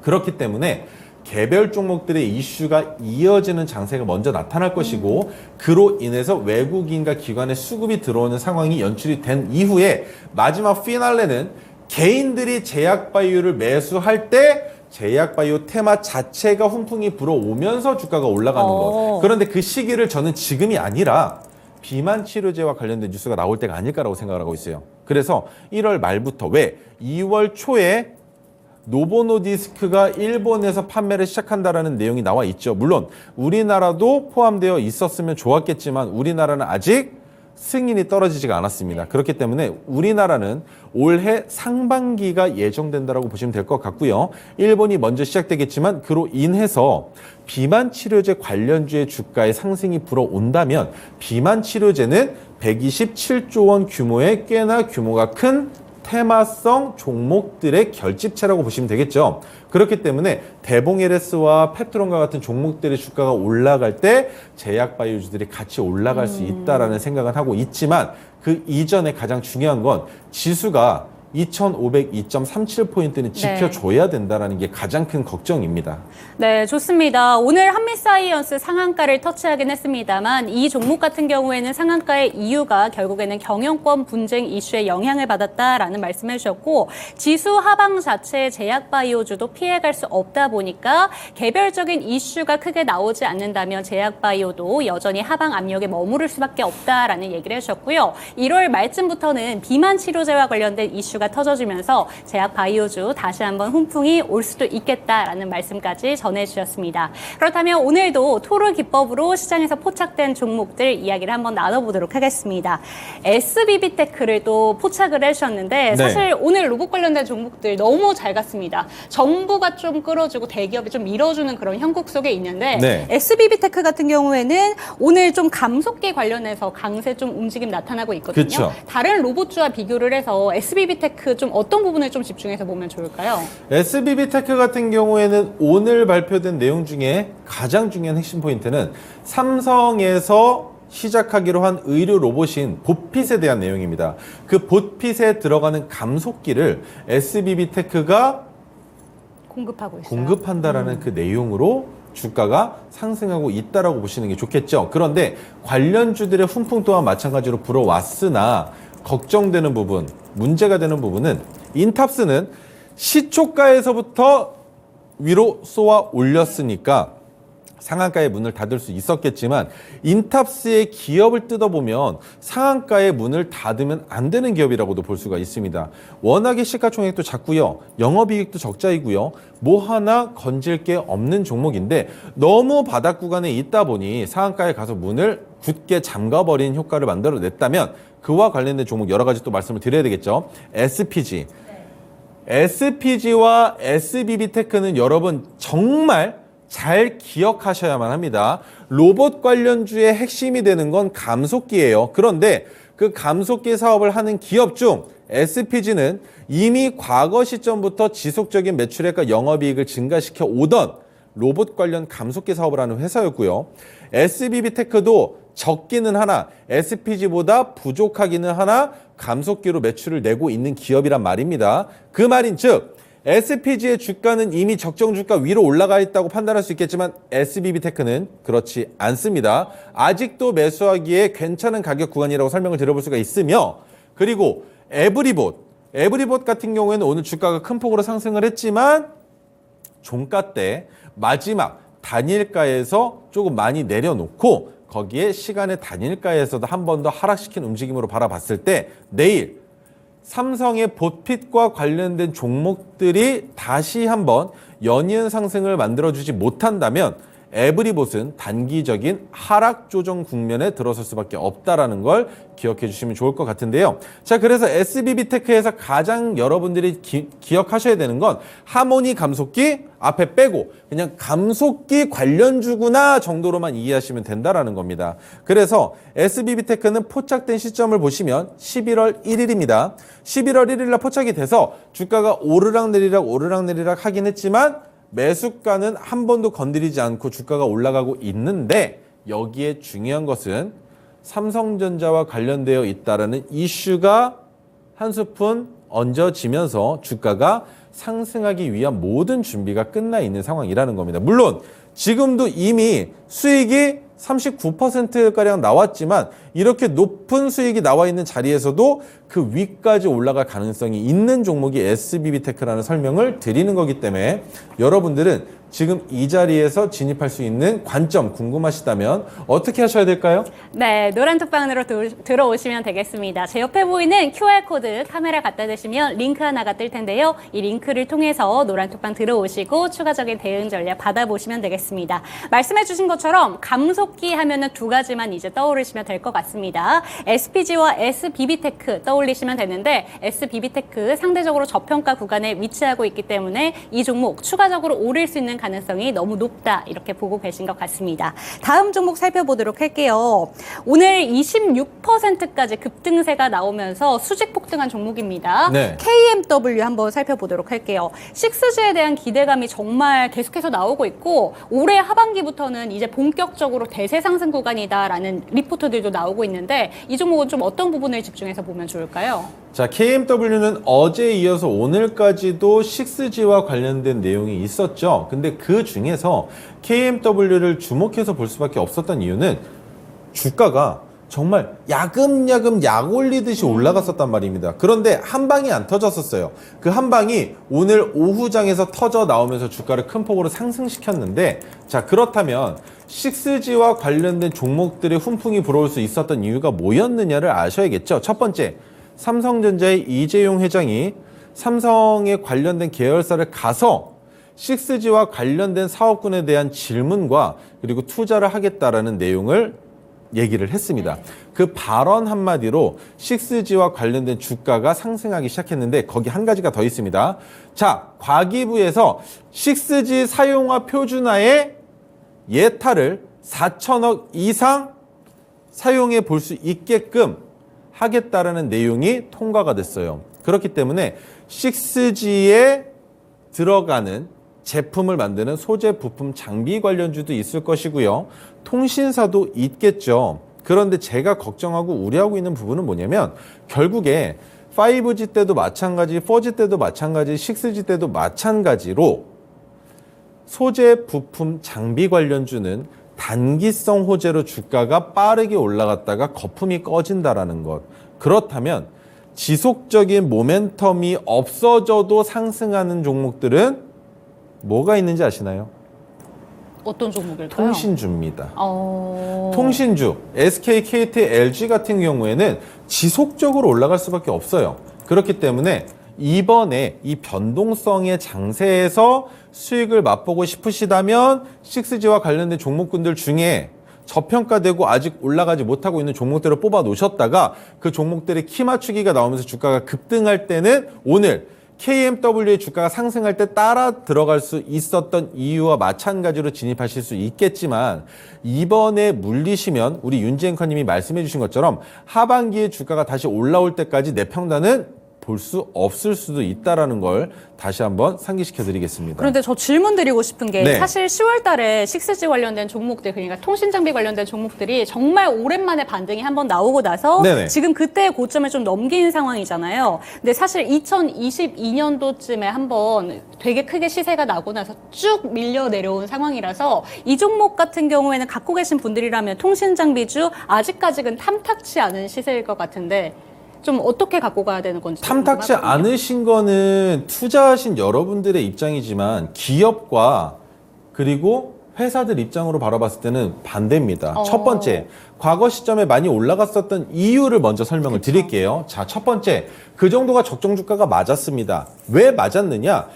그렇기 때문에 개별 종목들의 이슈가 이어지는 장세가 먼저 나타날 것이고 그로 인해서 외국인과 기관의 수급이 들어오는 상황이 연출이 된 이후에 마지막 피날레는 개인들이 제약바이오를 매수할 때 제약바이오 테마 자체가 훈풍이 불어오면서 주가가 올라가는 것. 그런데 그 시기를 저는 지금이 아니라 비만 치료제와 관련된 뉴스가 나올 때가 아닐까라고 생각을 하고 있어요. 그래서 1월 말부터, 왜 2월 초에 노보노디스크가 일본에서 판매를 시작한다라는 내용이 나와 있죠. 물론 우리나라도 포함되어 있었으면 좋았겠지만 우리나라는 아직 승인이 떨어지지가 않았습니다. 그렇기 때문에 우리나라는 올해 상반기가 예정된다라고 보시면 될 것 같고요. 일본이 먼저 시작되겠지만 그로 인해서 비만 치료제 관련주의 주가의 상승이 불어온다면 비만 치료제는 127조 원 규모의 꽤나 규모가 큰 테마성 종목들의 결집체라고 보시면 되겠죠. 그렇기 때문에 대봉 LS와 페트론과 같은 종목들의 주가가 올라갈 때 제약바이오주들이 같이 올라갈 수 있다라는 생각은 하고 있지만 그 이전에 가장 중요한 건 지수가 2,502.37포인트는 지켜줘야 된다는 게 가장 큰 걱정입니다. 네, 좋습니다. 오늘 한미사이언스 상한가를 터치하긴 했습니다만 이 종목 같은 경우에는 상한가의 이유가 결국에는 경영권 분쟁 이슈에 영향을 받았다라는 말씀해 주셨고 지수 하방 자체의 제약바이오주도 피해갈 수 없다 보니까 개별적인 이슈가 크게 나오지 않는다면 제약바이오도 여전히 하방 압력에 머무를 수밖에 없다라는 얘기를 해주셨고요. 1월 말쯤부터는 비만 치료제와 관련된 이슈가 터져지면서 제약 바이오주 다시 한번 훈풍이 올 수도 있겠다라는 말씀까지 전해주셨습니다. 그렇다면 오늘도 토르 기법으로 시장에서 포착된 종목들 이야기를 한번 나눠보도록 하겠습니다. SBB테크를 또 포착을 해주셨는데 사실 오늘 로봇 관련된 종목들 너무 잘 갔습니다. 정부가 좀 끌어주고 대기업이 좀 밀어주는 그런 형국 속에 있는데 SBB테크 같은 경우에는 오늘 좀 감속기 관련해서 강세 좀 움직임 나타나고 있거든요. 그쵸. 다른 로봇주와 비교를 해서 SBB테크 좀 어떤 부분을 좀 집중해서 보면 좋을까요? SBB테크 같은 경우에는 오늘 발표된 내용 중에 가장 중요한 핵심 포인트는 삼성에서 시작하기로 한 의료 로봇인 봇핏에 대한 내용입니다. 그 봇핏에 들어가는 감속기를 SBB테크가 공급하고 있어요. 공급한다라는 그 내용으로 주가가 상승하고 있다라고 보시는 게 좋겠죠. 그런데 관련주들의 훈풍 또한 마찬가지로 불어왔으나 걱정되는 부분, 문제가 되는 부분은 인탑스는 시초가에서부터 위로 쏘아 올렸으니까 상한가의 문을 닫을 수 있었겠지만 인탑스의 기업을 뜯어보면 상한가의 문을 닫으면 안 되는 기업이라고도 볼 수가 있습니다. 워낙에 시가총액도 작고요. 영업이익도 적자이고요. 뭐 하나 건질 게 없는 종목인데 너무 바닥 구간에 있다 보니 상한가에 가서 문을 굳게 잠가버린 효과를 만들어냈다면 그와 관련된 종목 여러 가지 또 말씀을 드려야 되겠죠. SPG. SPG와 SBB테크는 여러분 정말 잘 기억하셔야만 합니다. 로봇 관련주의 핵심이 되는 건 감속기예요. 그런데 그 감속기 사업을 하는 기업 중 SPG는 이미 과거 시점부터 지속적인 매출액과 영업이익을 증가시켜 오던 로봇 관련 감속기 사업을 하는 회사였고요. SBB테크도 적기는 하나 SPG보다 부족하기는 하나 감속기로 매출을 내고 있는 기업이란 말입니다. 그 말인 즉 SPG의 주가는 이미 적정 주가 위로 올라가 있다고 판단할 수 있겠지만 SBB테크는 그렇지 않습니다. 아직도 매수하기에 괜찮은 가격 구간이라고 설명을 드려볼 수가 있으며 그리고 에브리봇 같은 경우에는 오늘 주가가 큰 폭으로 상승을 했지만 종가 때 마지막 단일가에서 조금 많이 내려놓고 거기에 시간의 단일가에서도 한 번 더 하락시킨 움직임으로 바라봤을 때 내일 삼성의 봇핏과 관련된 종목들이 다시 한번 연이은 상승을 만들어주지 못한다면 에브리봇은 단기적인 하락 조정 국면에 들어설 수밖에 없다라는 걸 기억해 주시면 좋을 것 같은데요. 자, 그래서 SBB테크에서 가장 여러분들이 기억하셔야 되는 건 하모니 감속기 앞에 빼고 그냥 감속기 관련주구나 정도로만 이해하시면 된다라는 겁니다. 그래서 SBB테크는 포착된 시점을 보시면 11월 1일입니다. 11월 1일 날 포착이 돼서 주가가 오르락내리락 하긴 했지만 매수가는 한 번도 건드리지 않고 주가가 올라가고 있는데 여기에 중요한 것은 삼성전자와 관련되어 있다라는 이슈가 한 스푼 얹어지면서 주가가 상승하기 위한 모든 준비가 끝나 있는 상황이라는 겁니다. 물론 지금도 이미 수익이 39%가량 나왔지만 이렇게 높은 수익이 나와 있는 자리에서도 그 위까지 올라갈 가능성이 있는 종목이 SBB테크라는 설명을 드리는 거기 때문에 여러분들은 지금 이 자리에서 진입할 수 있는 관점 궁금하시다면 어떻게 하셔야 될까요? 네, 노란톡방 안으로 들어오시면 되겠습니다. 제 옆에 보이는 QR코드 카메라 갖다 대시면 링크 하나가 뜰 텐데요. 이 링크를 통해서 노란톡방 들어오시고 추가적인 대응 전략 받아보시면 되겠습니다. 말씀해 주신 것처럼 감속기 하면은 두 가지만 이제 떠오르시면 될 것 같습니다. SPG와 SBB테크 떠올리시면 되는데 SBB테크 상대적으로 저평가 구간에 위치하고 있기 때문에 이 종목 추가적으로 오를 수 있는 가능성이 너무 높다 이렇게 보고 계신 것 같습니다. 다음 종목 살펴보도록 할게요. 오늘 26%까지 급등세가 나오면서 수직 폭등한 종목입니다. 네. KMW 한번 살펴보도록 할게요. 6G에 대한 기대감이 정말 계속해서 나오고 있고 올해 하반기부터는 이제 본격적으로 대세 상승 구간이다라는 리포트들도 나오고 있는데 이 종목은 좀 어떤 부분을 집중해서 보면 좋을까요? 자, KMW는 어제 이어서 오늘까지도 6G와 관련된 내용이 있었죠. 근데 그 중에서 KMW를 주목해서 볼 수밖에 없었던 이유는 주가가 정말 야금야금 약 올리듯이 올라갔었단 말입니다. 그런데 한 방이 안 터졌었어요. 그 한 방이 오늘 오후장에서 터져 나오면서 주가를 큰 폭으로 상승시켰는데, 자, 그렇다면 6G와 관련된 종목들의 훈풍이 불어올 수 있었던 이유가 뭐였느냐를 아셔야겠죠. 첫 번째, 삼성전자의 이재용 회장이 삼성에 관련된 계열사를 가서 6G와 관련된 사업군에 대한 질문과 그리고 투자를 하겠다라는 내용을 얘기를 했습니다. 그 발언 한마디로 6G와 관련된 주가가 상승하기 시작했는데 거기 한 가지가 더 있습니다. 자, 과기부에서 6G 사용화 표준화의 예타를 4천억 이상 사용해 볼 수 있게끔 하겠다라는 내용이 통과가 됐어요. 그렇기 때문에 6G에 들어가는 제품을 만드는 소재, 부품, 장비 관련주도 있을 것이고요. 통신사도 있겠죠. 그런데 제가 걱정하고 우려하고 있는 부분은 뭐냐면 결국에 5G 때도 마찬가지, 4G 때도 마찬가지, 6G 때도 마찬가지로 소재, 부품, 장비 관련주는 단기성 호재로 주가가 빠르게 올라갔다가 거품이 꺼진다라는 것. 그렇다면 지속적인 모멘텀이 없어져도 상승하는 종목들은 뭐가 있는지 아시나요? 어떤 종목일까요? 통신주입니다. 어... 통신주, SK, KT, LG 같은 경우에는 지속적으로 올라갈 수밖에 없어요. 그렇기 때문에 이번에 이 변동성의 장세에서 수익을 맛보고 싶으시다면 6G와 관련된 종목군들 중에 저평가되고 아직 올라가지 못하고 있는 종목들을 뽑아 놓으셨다가 그 종목들의 키 맞추기가 나오면서 주가가 급등할 때는 오늘 KMW의 주가가 상승할 때 따라 들어갈 수 있었던 이유와 마찬가지로 진입하실 수 있겠지만 이번에 물리시면 우리 윤지 앵커님이 말씀해 주신 것처럼 하반기에 주가가 다시 올라올 때까지 내 평단은 볼 수 없을 수도 있다라는 걸 다시 한번 상기시켜 드리겠습니다. 그런데 저 질문 드리고 싶은 게 네. 사실 10월 달에 6G 관련된 종목들, 그러니까 통신장비 관련된 종목들이 정말 오랜만에 반등이 한번 나오고 나서 네네. 지금 그때의 고점을 좀 넘긴 상황이잖아요. 근데 사실 2022년도쯤에 한번 되게 크게 시세가 나고 나서 쭉 밀려 내려온 상황이라서 이 종목 같은 경우에는 갖고 계신 분들이라면 통신장비주 아직까지는 탐탁치 않은 시세일 것 같은데 좀 어떻게 갖고 가야 되는 건지 탐탁치 궁금하거든요. 않으신 거는 투자하신 여러분들의 입장이지만 기업과 그리고 회사들 입장으로 바라봤을 때는 반대입니다. 첫 번째, 과거 시점에 많이 올라갔었던 이유를 먼저 설명을 드릴게요. 자, 첫 번째, 그 정도가 적정 주가가 맞았습니다. 왜 맞았느냐?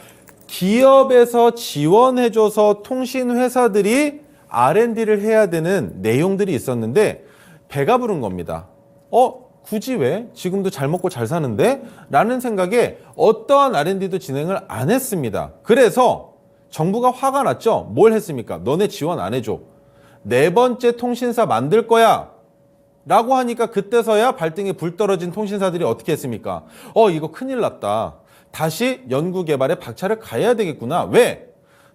기업에서 지원해줘서 통신회사들이 R&D를 해야 되는 내용들이 있었는데 배가 부른 겁니다. 굳이 왜? 지금도 잘 먹고 잘 사는데? 라는 생각에 어떠한 R&D도 진행을 안 했습니다. 그래서 정부가 화가 났죠. 뭘 했습니까? 너네 지원 안 해줘. 네 번째 통신사 만들 거야. 라고 하니까 그때서야 발등에 불 떨어진 통신사들이 어떻게 했습니까? 이거 큰일 났다. 다시 연구개발에 박차를 가해야 되겠구나. 왜?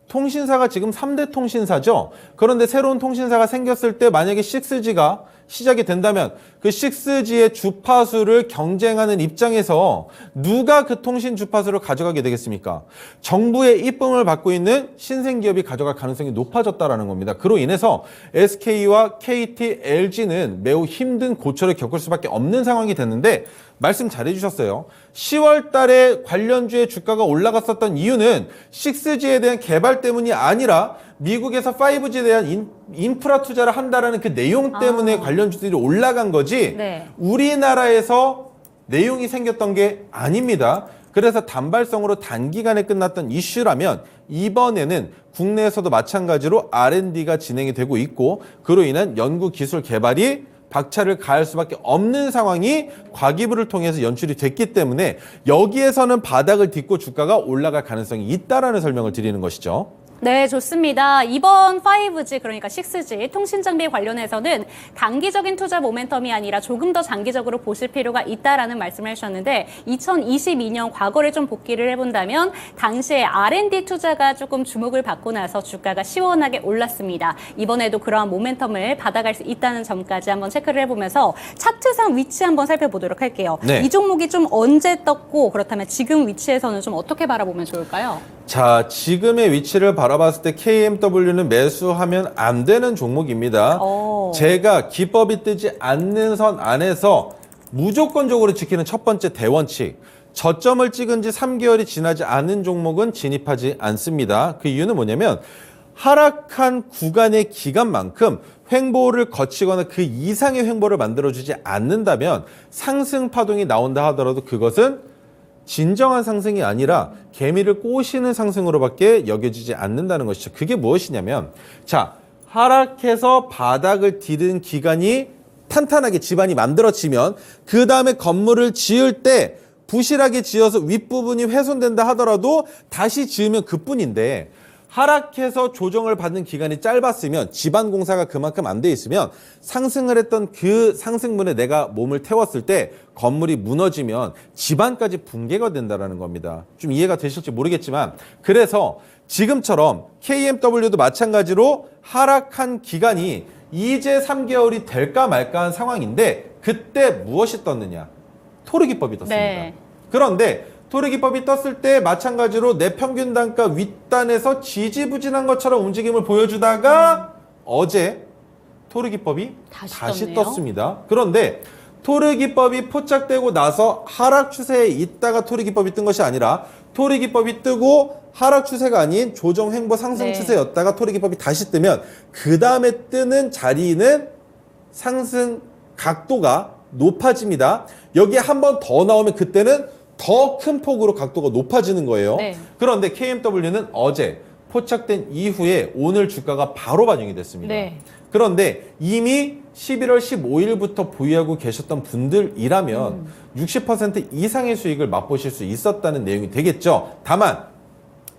통신사가 지금 3대 통신사죠. 그런데 새로운 통신사가 생겼을 때 만약에 6G가 시작이 된다면 그 6G의 주파수를 경쟁하는 입장에서 누가 그 통신 주파수를 가져가게 되겠습니까? 정부의 이쁨을 받고 있는 신생기업이 가져갈 가능성이 높아졌다는 겁니다. 그로 인해서 SK와 KT, LG는 매우 힘든 고초를 겪을 수밖에 없는 상황이 됐는데 말씀 잘해주셨어요. 10월 달에 관련주의 주가가 올라갔었던 이유는 6G에 대한 개발 때문이 아니라 미국에서 5G에 대한 인프라 투자를 한다라는 그 내용 때문에 관련주들이 올라간 거지 네. 우리나라에서 내용이 생겼던 게 아닙니다. 그래서 단발성으로 단기간에 끝났던 이슈라면 이번에는 국내에서도 마찬가지로 R&D가 진행이 되고 있고 그로 인한 연구기술 개발이 박차를 가할 수밖에 없는 상황이 과기부를 통해서 연출이 됐기 때문에 여기에서는 바닥을 딛고 주가가 올라갈 가능성이 있다라는 설명을 드리는 것이죠. 네, 좋습니다. 이번 5G, 그러니까 6G 통신장비 관련해서는 단기적인 투자 모멘텀이 아니라 조금 더 장기적으로 보실 필요가 있다라는 말씀을 해주셨는데 2022년 과거를 좀 복기를 해본다면 당시에 R&D 투자가 조금 주목을 받고 나서 주가가 시원하게 올랐습니다. 이번에도 그러한 모멘텀을 받아갈 수 있다는 점까지 한번 체크를 해보면서 차트상 위치 한번 살펴보도록 할게요. 네. 이 종목이 좀 언제 떴고 그렇다면 지금 위치에서는 좀 어떻게 바라보면 좋을까요? 자, 지금의 위치를 바라봤을 때 KMW는 매수하면 안 되는 종목입니다. 제가 기법이 뜨지 않는 선 안에서 무조건적으로 지키는 첫 번째 대원칙. 저점을 찍은 지 3개월이 지나지 않은 종목은 진입하지 않습니다. 그 이유는 뭐냐면 하락한 구간의 기간만큼 횡보를 거치거나 그 이상의 횡보를 만들어주지 않는다면 상승 파동이 나온다 하더라도 그것은 진정한 상승이 아니라 개미를 꼬시는 상승으로밖에 여겨지지 않는다는 것이죠. 그게 무엇이냐면 자, 하락해서 바닥을 디딘 기간이 탄탄하게 집안이 만들어지면 그 다음에 건물을 지을 때 부실하게 지어서 윗부분이 훼손된다 하더라도 다시 지으면 그뿐인데 하락해서 조정을 받는 기간이 짧았으면 집안 공사가 그만큼 안 돼 있으면 상승을 했던 그 상승분에 내가 몸을 태웠을 때 건물이 무너지면 집안까지 붕괴가 된다는 겁니다. 좀 이해가 되실지 모르겠지만 그래서 지금처럼 KMW도 마찬가지로 하락한 기간이 이제 3개월이 될까 말까 한 상황인데 그때 무엇이 떴느냐? 토르기법이 떴습니다. 네. 그런데 토르기법이 떴을 때 마찬가지로 내평균 단가 윗단에서 지지부진한 것처럼 움직임을 보여주다가 어제 토르기법이 다시 떴네요. 떴습니다. 그런데 토르기법이 포착되고 나서 하락 추세에 있다가 토르기법이 뜬 것이 아니라 토르기법이 뜨고 하락 추세가 아닌 조정 횡보 상승 네. 추세였다가 토르기법이 다시 뜨면 그 다음에 뜨는 자리는 상승 각도가 높아집니다. 여기에 한 번 더 나오면 그때는 더 큰 폭으로 각도가 높아지는 거예요. 네. 그런데 KMW는 어제 포착된 이후에 오늘 주가가 바로 반영이 됐습니다. 네. 그런데 이미 11월 15일부터 보유하고 계셨던 분들이라면 60% 이상의 수익을 맛보실 수 있었다는 내용이 되겠죠. 다만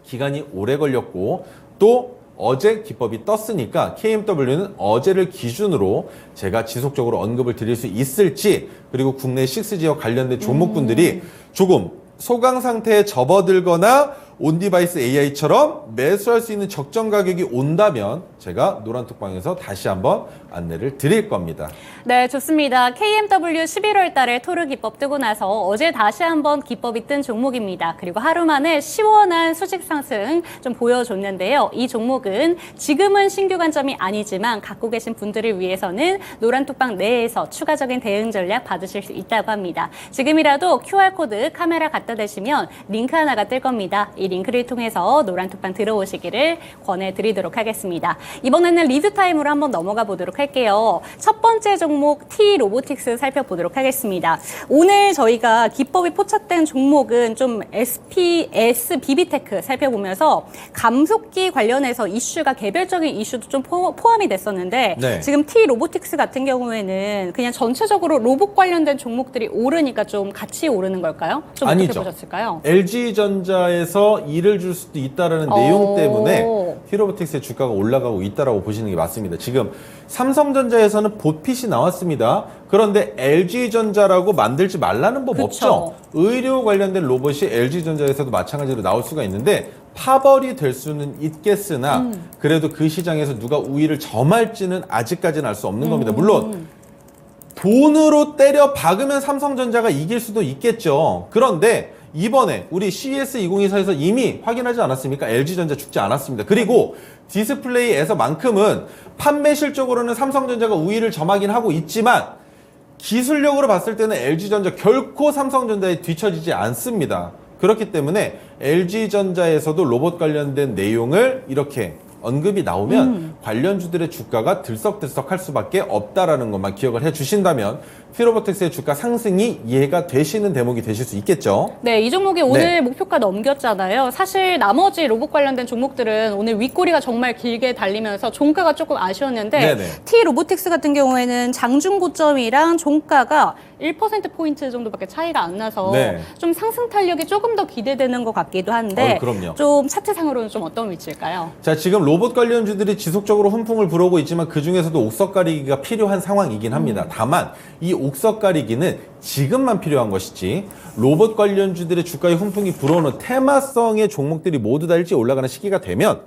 기간이 오래 걸렸고 또 어제 기법이 떴으니까 KMW는 어제를 기준으로 제가 지속적으로 언급을 드릴 수 있을지 그리고 국내 6G와 관련된 종목군들이 조금 소강 상태에 접어들거나 온디바이스 AI처럼 매수할 수 있는 적정 가격이 온다면 제가 노란톡방에서 다시 한번 안내를 드릴 겁니다. 네, 좋습니다. KMW 11월 달에 토르 기법 뜨고 나서 어제 다시 한번 기법이 뜬 종목입니다. 그리고 하루 만에 시원한 수직 상승 좀 보여줬는데요. 이 종목은 지금은 신규 관점이 아니지만 갖고 계신 분들을 위해서는 노란톡방 내에서 추가적인 대응 전략 받으실 수 있다고 합니다. 지금이라도 QR코드 카메라 갖다 대시면 링크 하나가 뜰 겁니다. 이 링크를 통해서 노란톡방 들어오시기를 권해드리도록 하겠습니다. 이번에는 리뷰 타임으로 한번 넘어가 보도록 할게요. 첫 번째 종목 T-로보틱스 살펴보도록 하겠습니다. 오늘 저희가 기법이 포착된 종목은 좀 SPS 비비테크 살펴보면서 감속기 관련해서 이슈가 개별적인 이슈도 좀 포함이 됐었는데 네. 지금 T-로보틱스 같은 경우에는 그냥 전체적으로 로봇 관련된 종목들이 오르니까 좀 같이 오르는 걸까요? 좀 어떻게 아니죠. 보셨을까요? LG전자에서 일을 줄 수도 있다라는 내용 때문에 T-로보틱스의 주가가 올라가고 있다라고 보시는 게 맞습니다. 지금 삼성전자에서는 보핏이 나왔습니다. 그런데 LG전자라고 만들지 말라는 법 그쵸. 없죠. 의료 관련된 로봇이 LG전자에서도 마찬가지로 나올 수가 있는데 파벌이 될 수는 있겠으나 그래도 그 시장에서 누가 우위를 점할지는 아직까지는 알 수 없는 겁니다. 물론 돈으로 때려 박으면 삼성전자가 이길 수도 있겠죠. 그런데 이번에 우리 CES 2024에서 이미 확인하지 않았습니까? LG전자 죽지 않았습니다. 그리고 디스플레이에서만큼은 판매 실적으로는 삼성전자가 우위를 점하긴 하고 있지만 기술력으로 봤을 때는 LG전자 결코 삼성전자에 뒤처지지 않습니다. 그렇기 때문에 LG전자에서도 로봇 관련된 내용을 이렇게 언급이 나오면 관련주들의 주가가 들썩들썩할 수밖에 없다라는 것만 기억을 해주신다면 티로보틱스의 주가 상승이 이해가 되시는 대목이 되실 수 있겠죠. 네, 이 종목이 오늘 목표가 넘겼잖아요. 사실 나머지 로봇 관련된 종목들은 오늘 윗꼬리가 정말 길게 달리면서 종가가 조금 아쉬웠는데 네네. T로보틱스 같은 경우에는 장중 고점이랑 종가가 1%포인트 정도밖에 차이가 안 나서 네. 좀 상승 탄력이 조금 더 기대되는 것 같기도 한데 그럼요. 좀 차트상으로는 좀 어떤 위치일까요? 자, 지금 로봇 관련주들이 지속적으로 훈풍을 부르고 있지만 그중에서도 옥석 가리기가 필요한 상황이긴 합니다. 다만 이 옥석 가리기는 지금만 필요한 것이지 로봇 관련주들의 주가의 훈풍이 불어오는 테마성의 종목들이 모두 다 일찍 올라가는 시기가 되면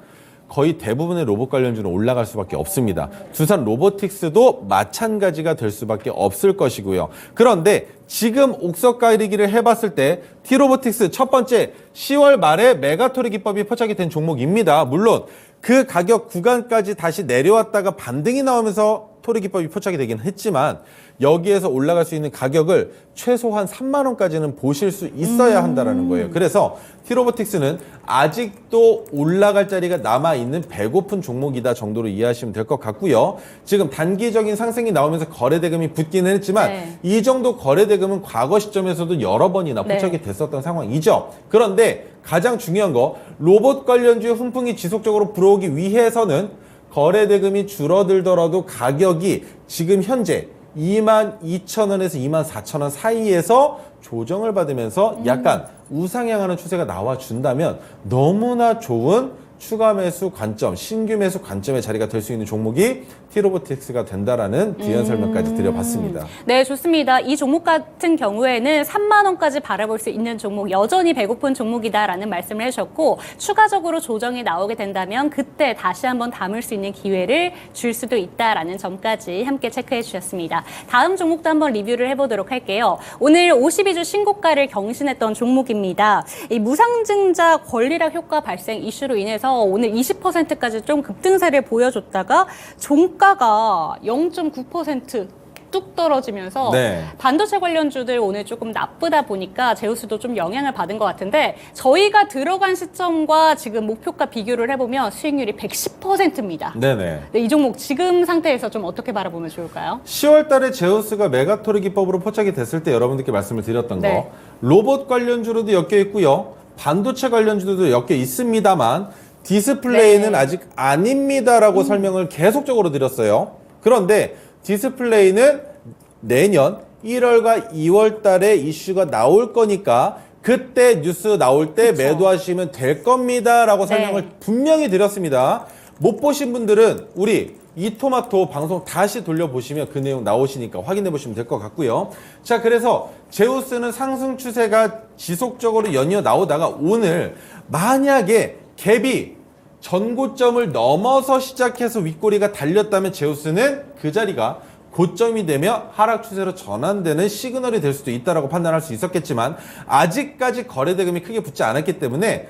거의 대부분의 로봇 관련주는 올라갈 수밖에 없습니다. 두산 로보틱스도 마찬가지가 될 수밖에 없을 것이고요. 그런데 지금 옥석 가리기를 해봤을 때 T로보틱스 첫 번째 10월 말에 메가토리 기법이 포착이 된 종목입니다. 물론 그 가격 구간까지 다시 내려왔다가 반등이 나오면서 토리 기법이 포착이 되긴 했지만 여기에서 올라갈 수 있는 가격을 최소한 3만 원까지는 보실 수 있어야 한다는 거예요. 그래서 T로보틱스는 아직도 올라갈 자리가 남아있는 배고픈 종목이다 정도로 이해하시면 될 것 같고요. 지금 단기적인 상승이 나오면서 거래대금이 붙기는 했지만 네. 이 정도 거래대금은 과거 시점에서도 여러 번이나 포착이 됐었던 상황이죠. 그런데 가장 중요한 거 로봇 관련주의 훈풍이 지속적으로 불어오기 위해서는 거래대금이 줄어들더라도 가격이 지금 현재 22,000원에서 24,000원 사이에서 조정을 받으면서 약간 우상향하는 추세가 나와준다면 너무나 좋은 추가 매수 관점, 신규 매수 관점의 자리가 될 수 있는 종목이 T로보틱스가 된다라는 부연 설명까지 드려봤습니다. 네, 좋습니다. 이 종목 같은 경우에는 3만 원까지 바라볼 수 있는 종목, 여전히 배고픈 종목이다라는 말씀을 해주셨고 추가적으로 조정이 나오게 된다면 그때 다시 한번 담을 수 있는 기회를 줄 수도 있다라는 점까지 함께 체크해 주셨습니다. 다음 종목도 한번 리뷰를 해보도록 할게요. 오늘 52주 신고가를 경신했던 종목입니다. 이 무상증자 권리락 효과 발생 이슈로 인해서 오늘 20%까지 좀 급등세를 보여줬다가 종가가 0.9% 뚝 떨어지면서 네. 반도체 관련주들 오늘 조금 나쁘다 보니까 제우스도 좀 영향을 받은 것 같은데 저희가 들어간 시점과 지금 목표가 비교를 해보면 수익률이 110%입니다. 네네. 네, 이 종목 지금 상태에서 좀 어떻게 바라보면 좋을까요? 10월 달에 제우스가 메가토리 기법으로 포착이 됐을 때 여러분들께 말씀을 드렸던 네. 거 로봇 관련주로도 엮여 있고요. 반도체 관련주로도 엮여 있습니다만 디스플레이는 네. 아직 아닙니다라고 설명을 계속적으로 드렸어요. 그런데 디스플레이는 내년 1월과 2월 달에 이슈가 나올 거니까 그때 뉴스 나올 때 그쵸. 매도하시면 될 겁니다라고 네. 설명을 분명히 드렸습니다. 못 보신 분들은 우리 이토마토 방송 다시 돌려보시면 그 내용 나오시니까 확인해 보시면 될 것 같고요. 자, 그래서 제우스는 상승 추세가 지속적으로 연이어 나오다가 오늘 만약에 갭이 전고점을 넘어서 시작해서 윗꼬리가 달렸다면 제우스는 그 자리가 고점이 되며 하락 추세로 전환되는 시그널이 될 수도 있다고 판단할 수 있었겠지만 아직까지 거래대금이 크게 붙지 않았기 때문에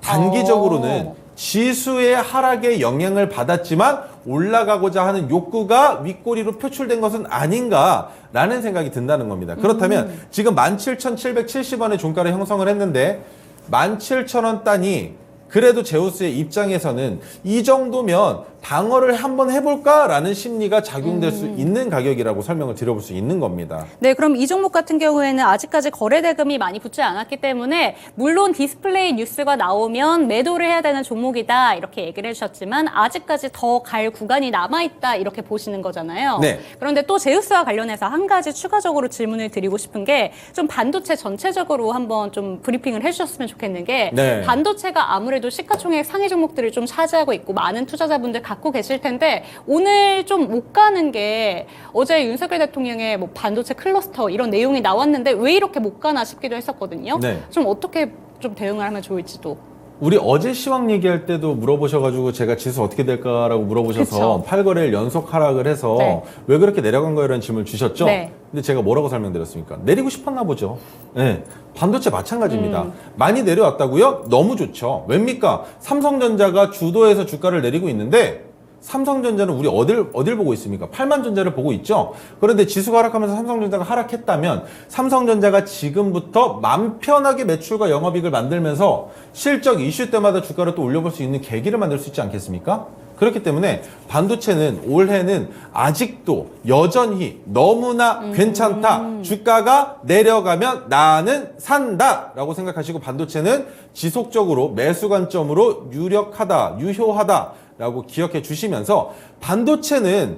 단기적으로는 지수의 하락에 영향을 받았지만 올라가고자 하는 욕구가 윗꼬리로 표출된 것은 아닌가라는 생각이 든다는 겁니다. 그렇다면 지금 17,770원의 종가를 형성을 했는데 17,000원 단위 그래도 제우스의 입장에서는 이 정도면 방어를 한번 해볼까라는 심리가 작용될 수 있는 가격이라고 설명을 드려볼 수 있는 겁니다. 네, 그럼 이 종목 같은 경우에는 아직까지 거래대금이 많이 붙지 않았기 때문에 물론 디스플레이 뉴스가 나오면 매도를 해야 되는 종목이다 이렇게 얘기를 해주셨지만 아직까지 더 갈 구간이 남아있다 이렇게 보시는 거잖아요. 네. 그런데 또 제우스와 관련해서 한 가지 추가적으로 질문을 드리고 싶은 게 좀 반도체 전체적으로 한번 좀 브리핑을 해주셨으면 좋겠는 게 네. 반도체가 아무래도 시가총액 상위 종목들을 좀 차지하고 있고 많은 투자자분들 갖고 계실 텐데 오늘 좀 못 가는 게 어제 윤석열 대통령의 뭐 반도체 클러스터 이런 내용이 나왔는데 왜 이렇게 못 가나 싶기도 했었거든요. 네. 좀 어떻게 좀 대응을 하면 좋을지도. 우리 어제 시황 얘기할 때도 물어보셔가지고 제가 지수 어떻게 될까라고 물어보셔서 그쵸. 8거래일 연속 하락을 해서 네. 왜 그렇게 내려간 거예요? 라는 질문을 주셨죠? 네. 근데 제가 뭐라고 설명드렸습니까? 내리고 싶었나 보죠. 네. 반도체 마찬가지입니다. 많이 내려왔다고요? 너무 좋죠. 왜입니까? 삼성전자가 주도해서 주가를 내리고 있는데 삼성전자는 우리 어딜 보고 있습니까? 8만전자를 보고 있죠. 그런데 지수가 하락하면서 삼성전자가 하락했다면 삼성전자가 지금부터 맘 편하게 매출과 영업이익을 만들면서 실적 이슈 때마다 주가를 또 올려볼 수 있는 계기를 만들 수 있지 않겠습니까? 그렇기 때문에 반도체는 올해는 아직도 여전히 너무나 괜찮다. 주가가 내려가면 나는 산다. 라고 생각하시고 반도체는 지속적으로 매수 관점으로 유효하다. 라고 기억해 주시면서 반도체는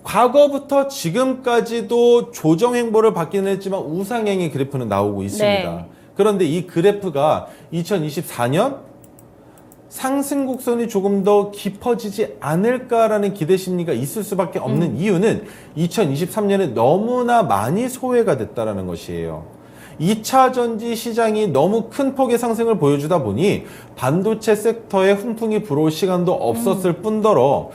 과거부터 지금까지도 조정 행보를 받기는 했지만 우상향의 그래프는 나오고 있습니다. 네. 그런데 이 그래프가 2024년 상승 곡선이 조금 더 깊어지지 않을까라는 기대 심리가 있을 수밖에 없는 이유는 2023년에 너무나 많이 소외가 됐다라는 것이에요. 2차 전지 시장이 너무 큰 폭의 상승을 보여주다 보니 반도체 섹터에 훈풍이 불어올 시간도 없었을 뿐더러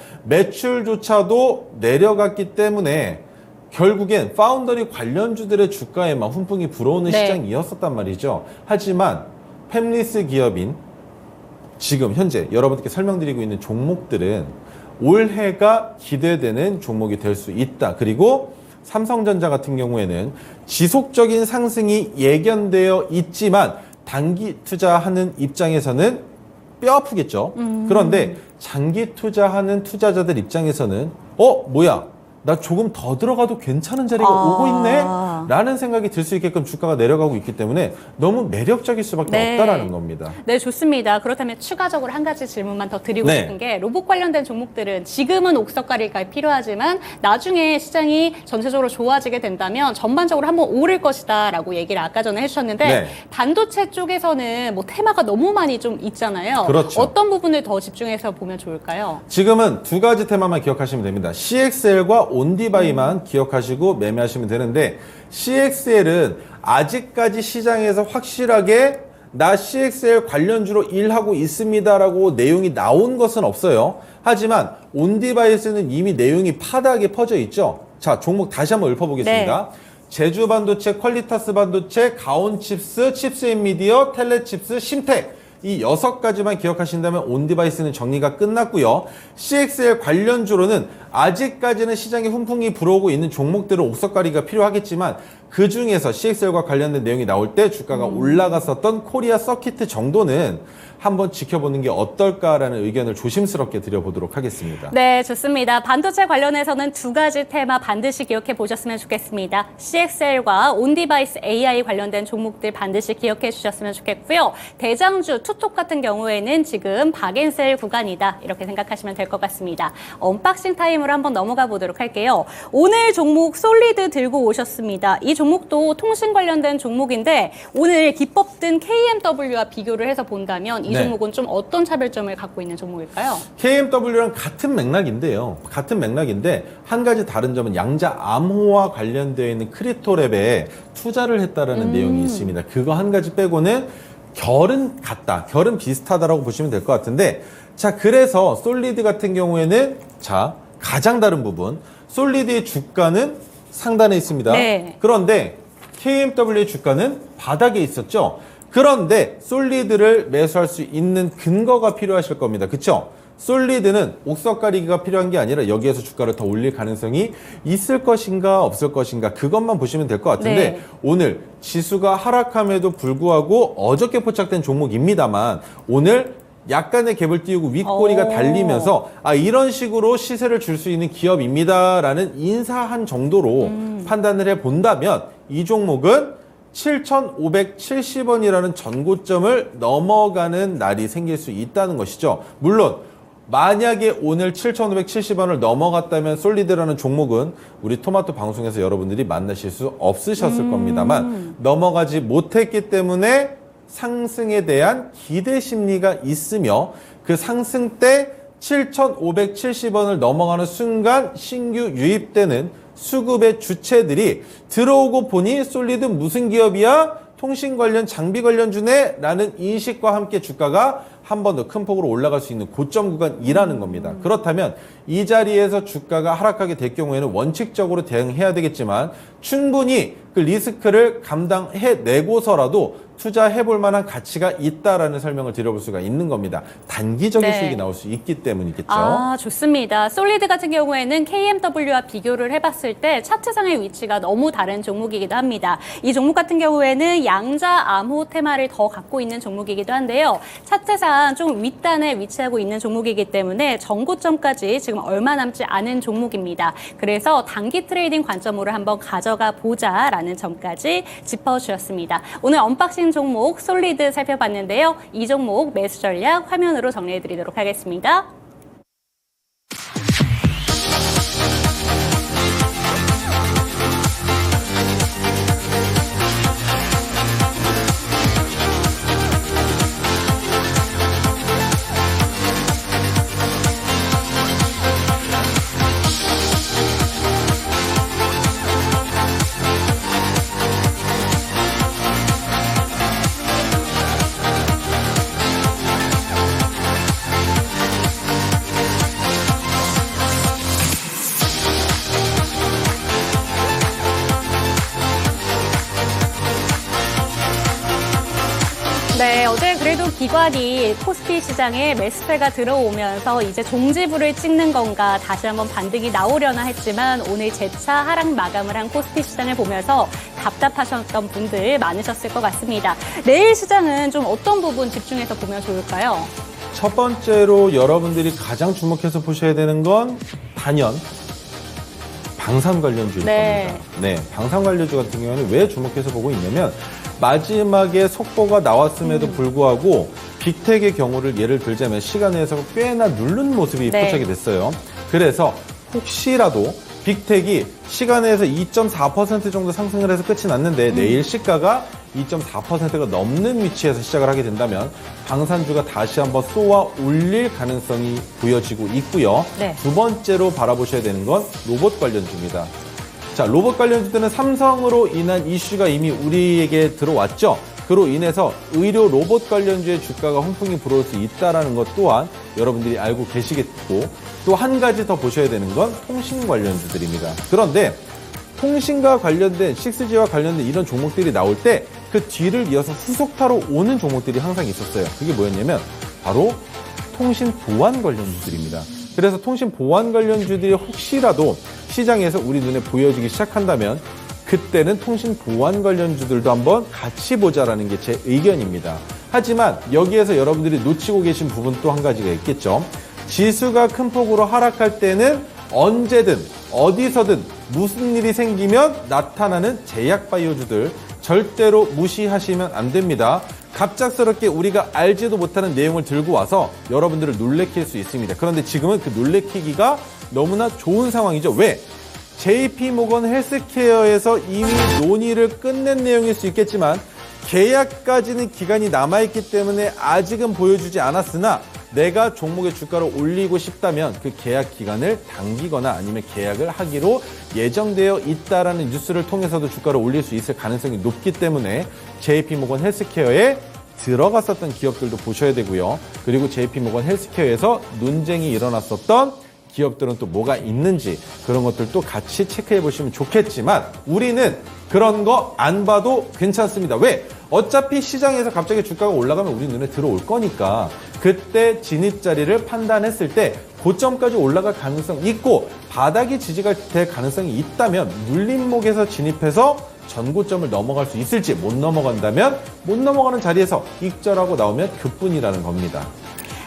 매출조차도 내려갔기 때문에 결국엔 파운더리 관련주들의 주가에만 훈풍이 불어오는 네. 시장이었었단 말이죠. 하지만 팹리스 기업인 지금 현재 여러분들께 설명드리고 있는 종목들은 올해가 기대되는 종목이 될 수 있다. 그리고 삼성전자 같은 경우에는 지속적인 상승이 예견되어 있지만 단기 투자하는 입장에서는 뼈 아프겠죠. 그런데 장기 투자하는 투자자들 입장에서는 뭐야? 나 조금 더 들어가도 괜찮은 자리가 오고 있네? 라는 생각이 들 수 있게끔 주가가 내려가고 있기 때문에 너무 매력적일 수밖에 네. 없다라는 겁니다. 네, 좋습니다. 그렇다면 추가적으로 한 가지 질문만 더 드리고 네. 싶은 게 로봇 관련된 종목들은 지금은 옥석가리가 필요하지만 나중에 시장이 전체적으로 좋아지게 된다면 전반적으로 한번 오를 것이다 라고 얘기를 아까 전에 해주셨는데 네. 반도체 쪽에서는 뭐 테마가 너무 많이 좀 있잖아요. 그렇죠. 어떤 부분을 더 집중해서 보면 좋을까요? 지금은 두 가지 테마만 기억하시면 됩니다. CXL과 온디바이만 기억하시고 매매하시면 되는데 CXL은 아직까지 시장에서 확실하게 나 CXL 관련주로 일하고 있습니다라고 내용이 나온 것은 없어요. 하지만 온디바이스는 이미 내용이 파다하게 퍼져 있죠. 자, 종목 다시 한번 읊어보겠습니다. 제주 반도체, 퀄리타스 반도체, 가온칩스, 칩스앤미디어, 텔레칩스, 심텍 이 6가지만 기억하신다면 온디바이스는 정리가 끝났고요. CXL 관련주로는 아직까지는 시장에 훈풍이 불어오고 있는 종목들은 옥석가리가 필요하겠지만 그 중에서 CXL과 관련된 내용이 나올 때 주가가 올라갔었던 코리아 서키트 정도는 한번 지켜보는 게 어떨까라는 의견을 조심스럽게 드려보도록 하겠습니다. 네, 좋습니다. 반도체 관련해서는 두 가지 테마 반드시 기억해 보셨으면 좋겠습니다. CXL과 온디바이스 AI 관련된 종목들 반드시 기억해 주셨으면 좋겠고요. 대장주, 투톱 같은 경우에는 지금 박앤셀 구간이다. 이렇게 생각하시면 될 것 같습니다. 언박싱 타임으로 한번 넘어가 보도록 할게요. 오늘 종목 솔리드 들고 오셨습니다. 이 종목도 통신 관련된 종목인데 오늘 기법 든 KMW와 비교를 해서 본다면 이 네. 종목은 좀 어떤 차별점을 갖고 있는 종목일까요? KMW랑 같은 맥락인데요. 같은 맥락인데 한 가지 다른 점은 양자 암호와 관련되어 있는 크립토랩에 투자를 했다라는 내용이 있습니다. 그거 한 가지 빼고는 결은 같다. 결은 비슷하다라고 보시면 될 것 같은데 자, 그래서 솔리드 같은 경우에는 자, 가장 다른 부분 솔리드의 주가는 상단에 있습니다. 네. 그런데 KMW의 주가는 바닥에 있었죠. 그런데 솔리드를 매수할 수 있는 근거가 필요하실 겁니다. 그쵸? 솔리드는 옥석가리기가 필요한 게 아니라 여기에서 주가를 더 올릴 가능성이 있을 것인가 없을 것인가 그것만 보시면 될 것 같은데 네. 오늘 지수가 하락함에도 불구하고 어저께 포착된 종목입니다만 오늘 약간의 갭을 띄우고 윗꼬리가 오. 달리면서 이런 식으로 시세를 줄 수 있는 기업입니다라는 인사한 정도로 판단을 해본다면 이 종목은 7,570원이라는 전고점을 넘어가는 날이 생길 수 있다는 것이죠. 물론 만약에 오늘 7,570원을 넘어갔다면 솔리드라는 종목은 우리 토마토 방송에서 여러분들이 만나실 수 없으셨을 겁니다만 넘어가지 못했기 때문에 상승에 대한 기대 심리가 있으며 그 상승 때 7,570원을 넘어가는 순간 신규 유입되는 수급의 주체들이 들어오고 보니 솔리드 무슨 기업이야? 통신 관련, 장비 관련주네? 라는 인식과 함께 주가가 한 번 더 큰 폭으로 올라갈 수 있는 고점 구간이라는 겁니다. 그렇다면 이 자리에서 주가가 하락하게 될 경우에는 원칙적으로 대응해야 되겠지만 충분히 그 리스크를 감당해내고서라도 투자해볼 만한 가치가 있다라는 설명을 드려볼 수가 있는 겁니다. 단기적인 네. 수익이 나올 수 있기 때문이겠죠. 아, 좋습니다. 솔리드 같은 경우에는 KMW와 비교를 해봤을 때 차트상의 위치가 너무 다른 종목이기도 합니다. 이 종목 같은 경우에는 양자 암호 테마를 더 갖고 있는 종목이기도 한데요. 차트상 좀 윗단에 위치하고 있는 종목이기 때문에 전고점까지 지금 얼마 남지 않은 종목입니다. 그래서 단기 트레이딩 관점으로 한번 가져가 보자라는 점까지 짚어주셨습니다. 오늘 언박싱 종목 솔리드 살펴봤는데요. 이 종목 매수 전략 화면으로 정리해드리도록 하겠습니다. 네, 어제 그래도 기관이 코스피 시장에 매수세가 들어오면서 이제 종지부를 찍는 건가 다시 한번 반등이 나오려나 했지만 오늘 재차 하락 마감을 한 코스피 시장을 보면서 답답하셨던 분들 많으셨을 것 같습니다. 내일 시장은 좀 어떤 부분 집중해서 보면 좋을까요? 첫 번째로 여러분들이 가장 주목해서 보셔야 되는 건 단연 방산 관련주일 겁니다. 네, 방산 관련주 같은 경우는 왜 주목해서 보고 있냐면 마지막에 속보가 나왔음에도 불구하고 빅텍의 경우를 예를 들자면 시간에서 꽤나 누른 모습이 네. 포착이 됐어요. 그래서 혹시라도 빅텍이 시간에서 2.4% 정도 상승을 해서 끝이 났는데 내일 시가가 2.4%가 넘는 위치에서 시작을 하게 된다면 방산주가 다시 한번 쏘아 올릴 가능성이 보여지고 있고요. 네. 두 번째로 바라보셔야 되는 건 로봇 관련주입니다. 자, 로봇 관련주들은 삼성으로 인한 이슈가 이미 우리에게 들어왔죠. 그로 인해서 의료 로봇 관련주의 주가가 훈풍이 불어올 수 있다는 것 또한 여러분들이 알고 계시겠고 또 한 가지 더 보셔야 되는 건 통신 관련주들입니다. 그런데 통신과 관련된 6G와 관련된 이런 종목들이 나올 때 그 뒤를 이어서 후속타로 오는 종목들이 항상 있었어요. 그게 뭐였냐면 바로 통신 보안 관련주들입니다. 그래서 통신 보안 관련주들이 혹시라도 시장에서 우리 눈에 보여지기 시작한다면 그때는 통신 보안 관련주들도 한번 같이 보자라는 게 제 의견입니다. 하지만 여기에서 여러분들이 놓치고 계신 부분 또 한 가지가 있겠죠. 지수가 큰 폭으로 하락할 때는 언제든 어디서든 무슨 일이 생기면 나타나는 제약바이오주들 절대로 무시하시면 안 됩니다. 갑작스럽게 우리가 알지도 못하는 내용을 들고 와서 여러분들을 놀래킬 수 있습니다. 그런데 지금은 그 놀래키기가 너무나 좋은 상황이죠. 왜? JP모건 헬스케어에서 이미 논의를 끝낸 내용일 수 있겠지만 계약까지는 기간이 남아있기 때문에 아직은 보여주지 않았으나 내가 종목의 주가를 올리고 싶다면 그 계약 기간을 당기거나 아니면 계약을 하기로 예정되어 있다라는 뉴스를 통해서도 주가를 올릴 수 있을 가능성이 높기 때문에 JP모건 헬스케어에 들어갔었던 기업들도 보셔야 되고요. 그리고 JP모건 헬스케어에서 논쟁이 일어났었던 기업들은 또 뭐가 있는지 그런 것들도 같이 체크해 보시면 좋겠지만 우리는 그런 거 안 봐도 괜찮습니다. 왜? 어차피 시장에서 갑자기 주가가 올라가면 우리 눈에 들어올 거니까 그때 진입 자리를 판단했을 때 고점까지 올라갈 가능성이 있고 바닥이 지지가 될 가능성이 있다면 눌림목에서 진입해서 전고점을 넘어갈 수 있을지 못 넘어간다면 못 넘어가는 자리에서 익절하고 나오면 그뿐이라는 겁니다.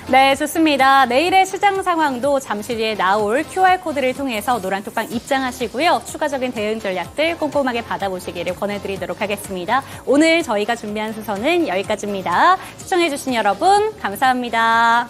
네, 좋습니다. 내일의 시장 상황도 잠시 뒤에 나올 QR코드를 통해서 노란톡방 입장하시고요. 추가적인 대응 전략들 꼼꼼하게 받아보시기를 권해드리도록 하겠습니다. 오늘 저희가 준비한 순서는 여기까지입니다. 시청해주신 여러분 감사합니다.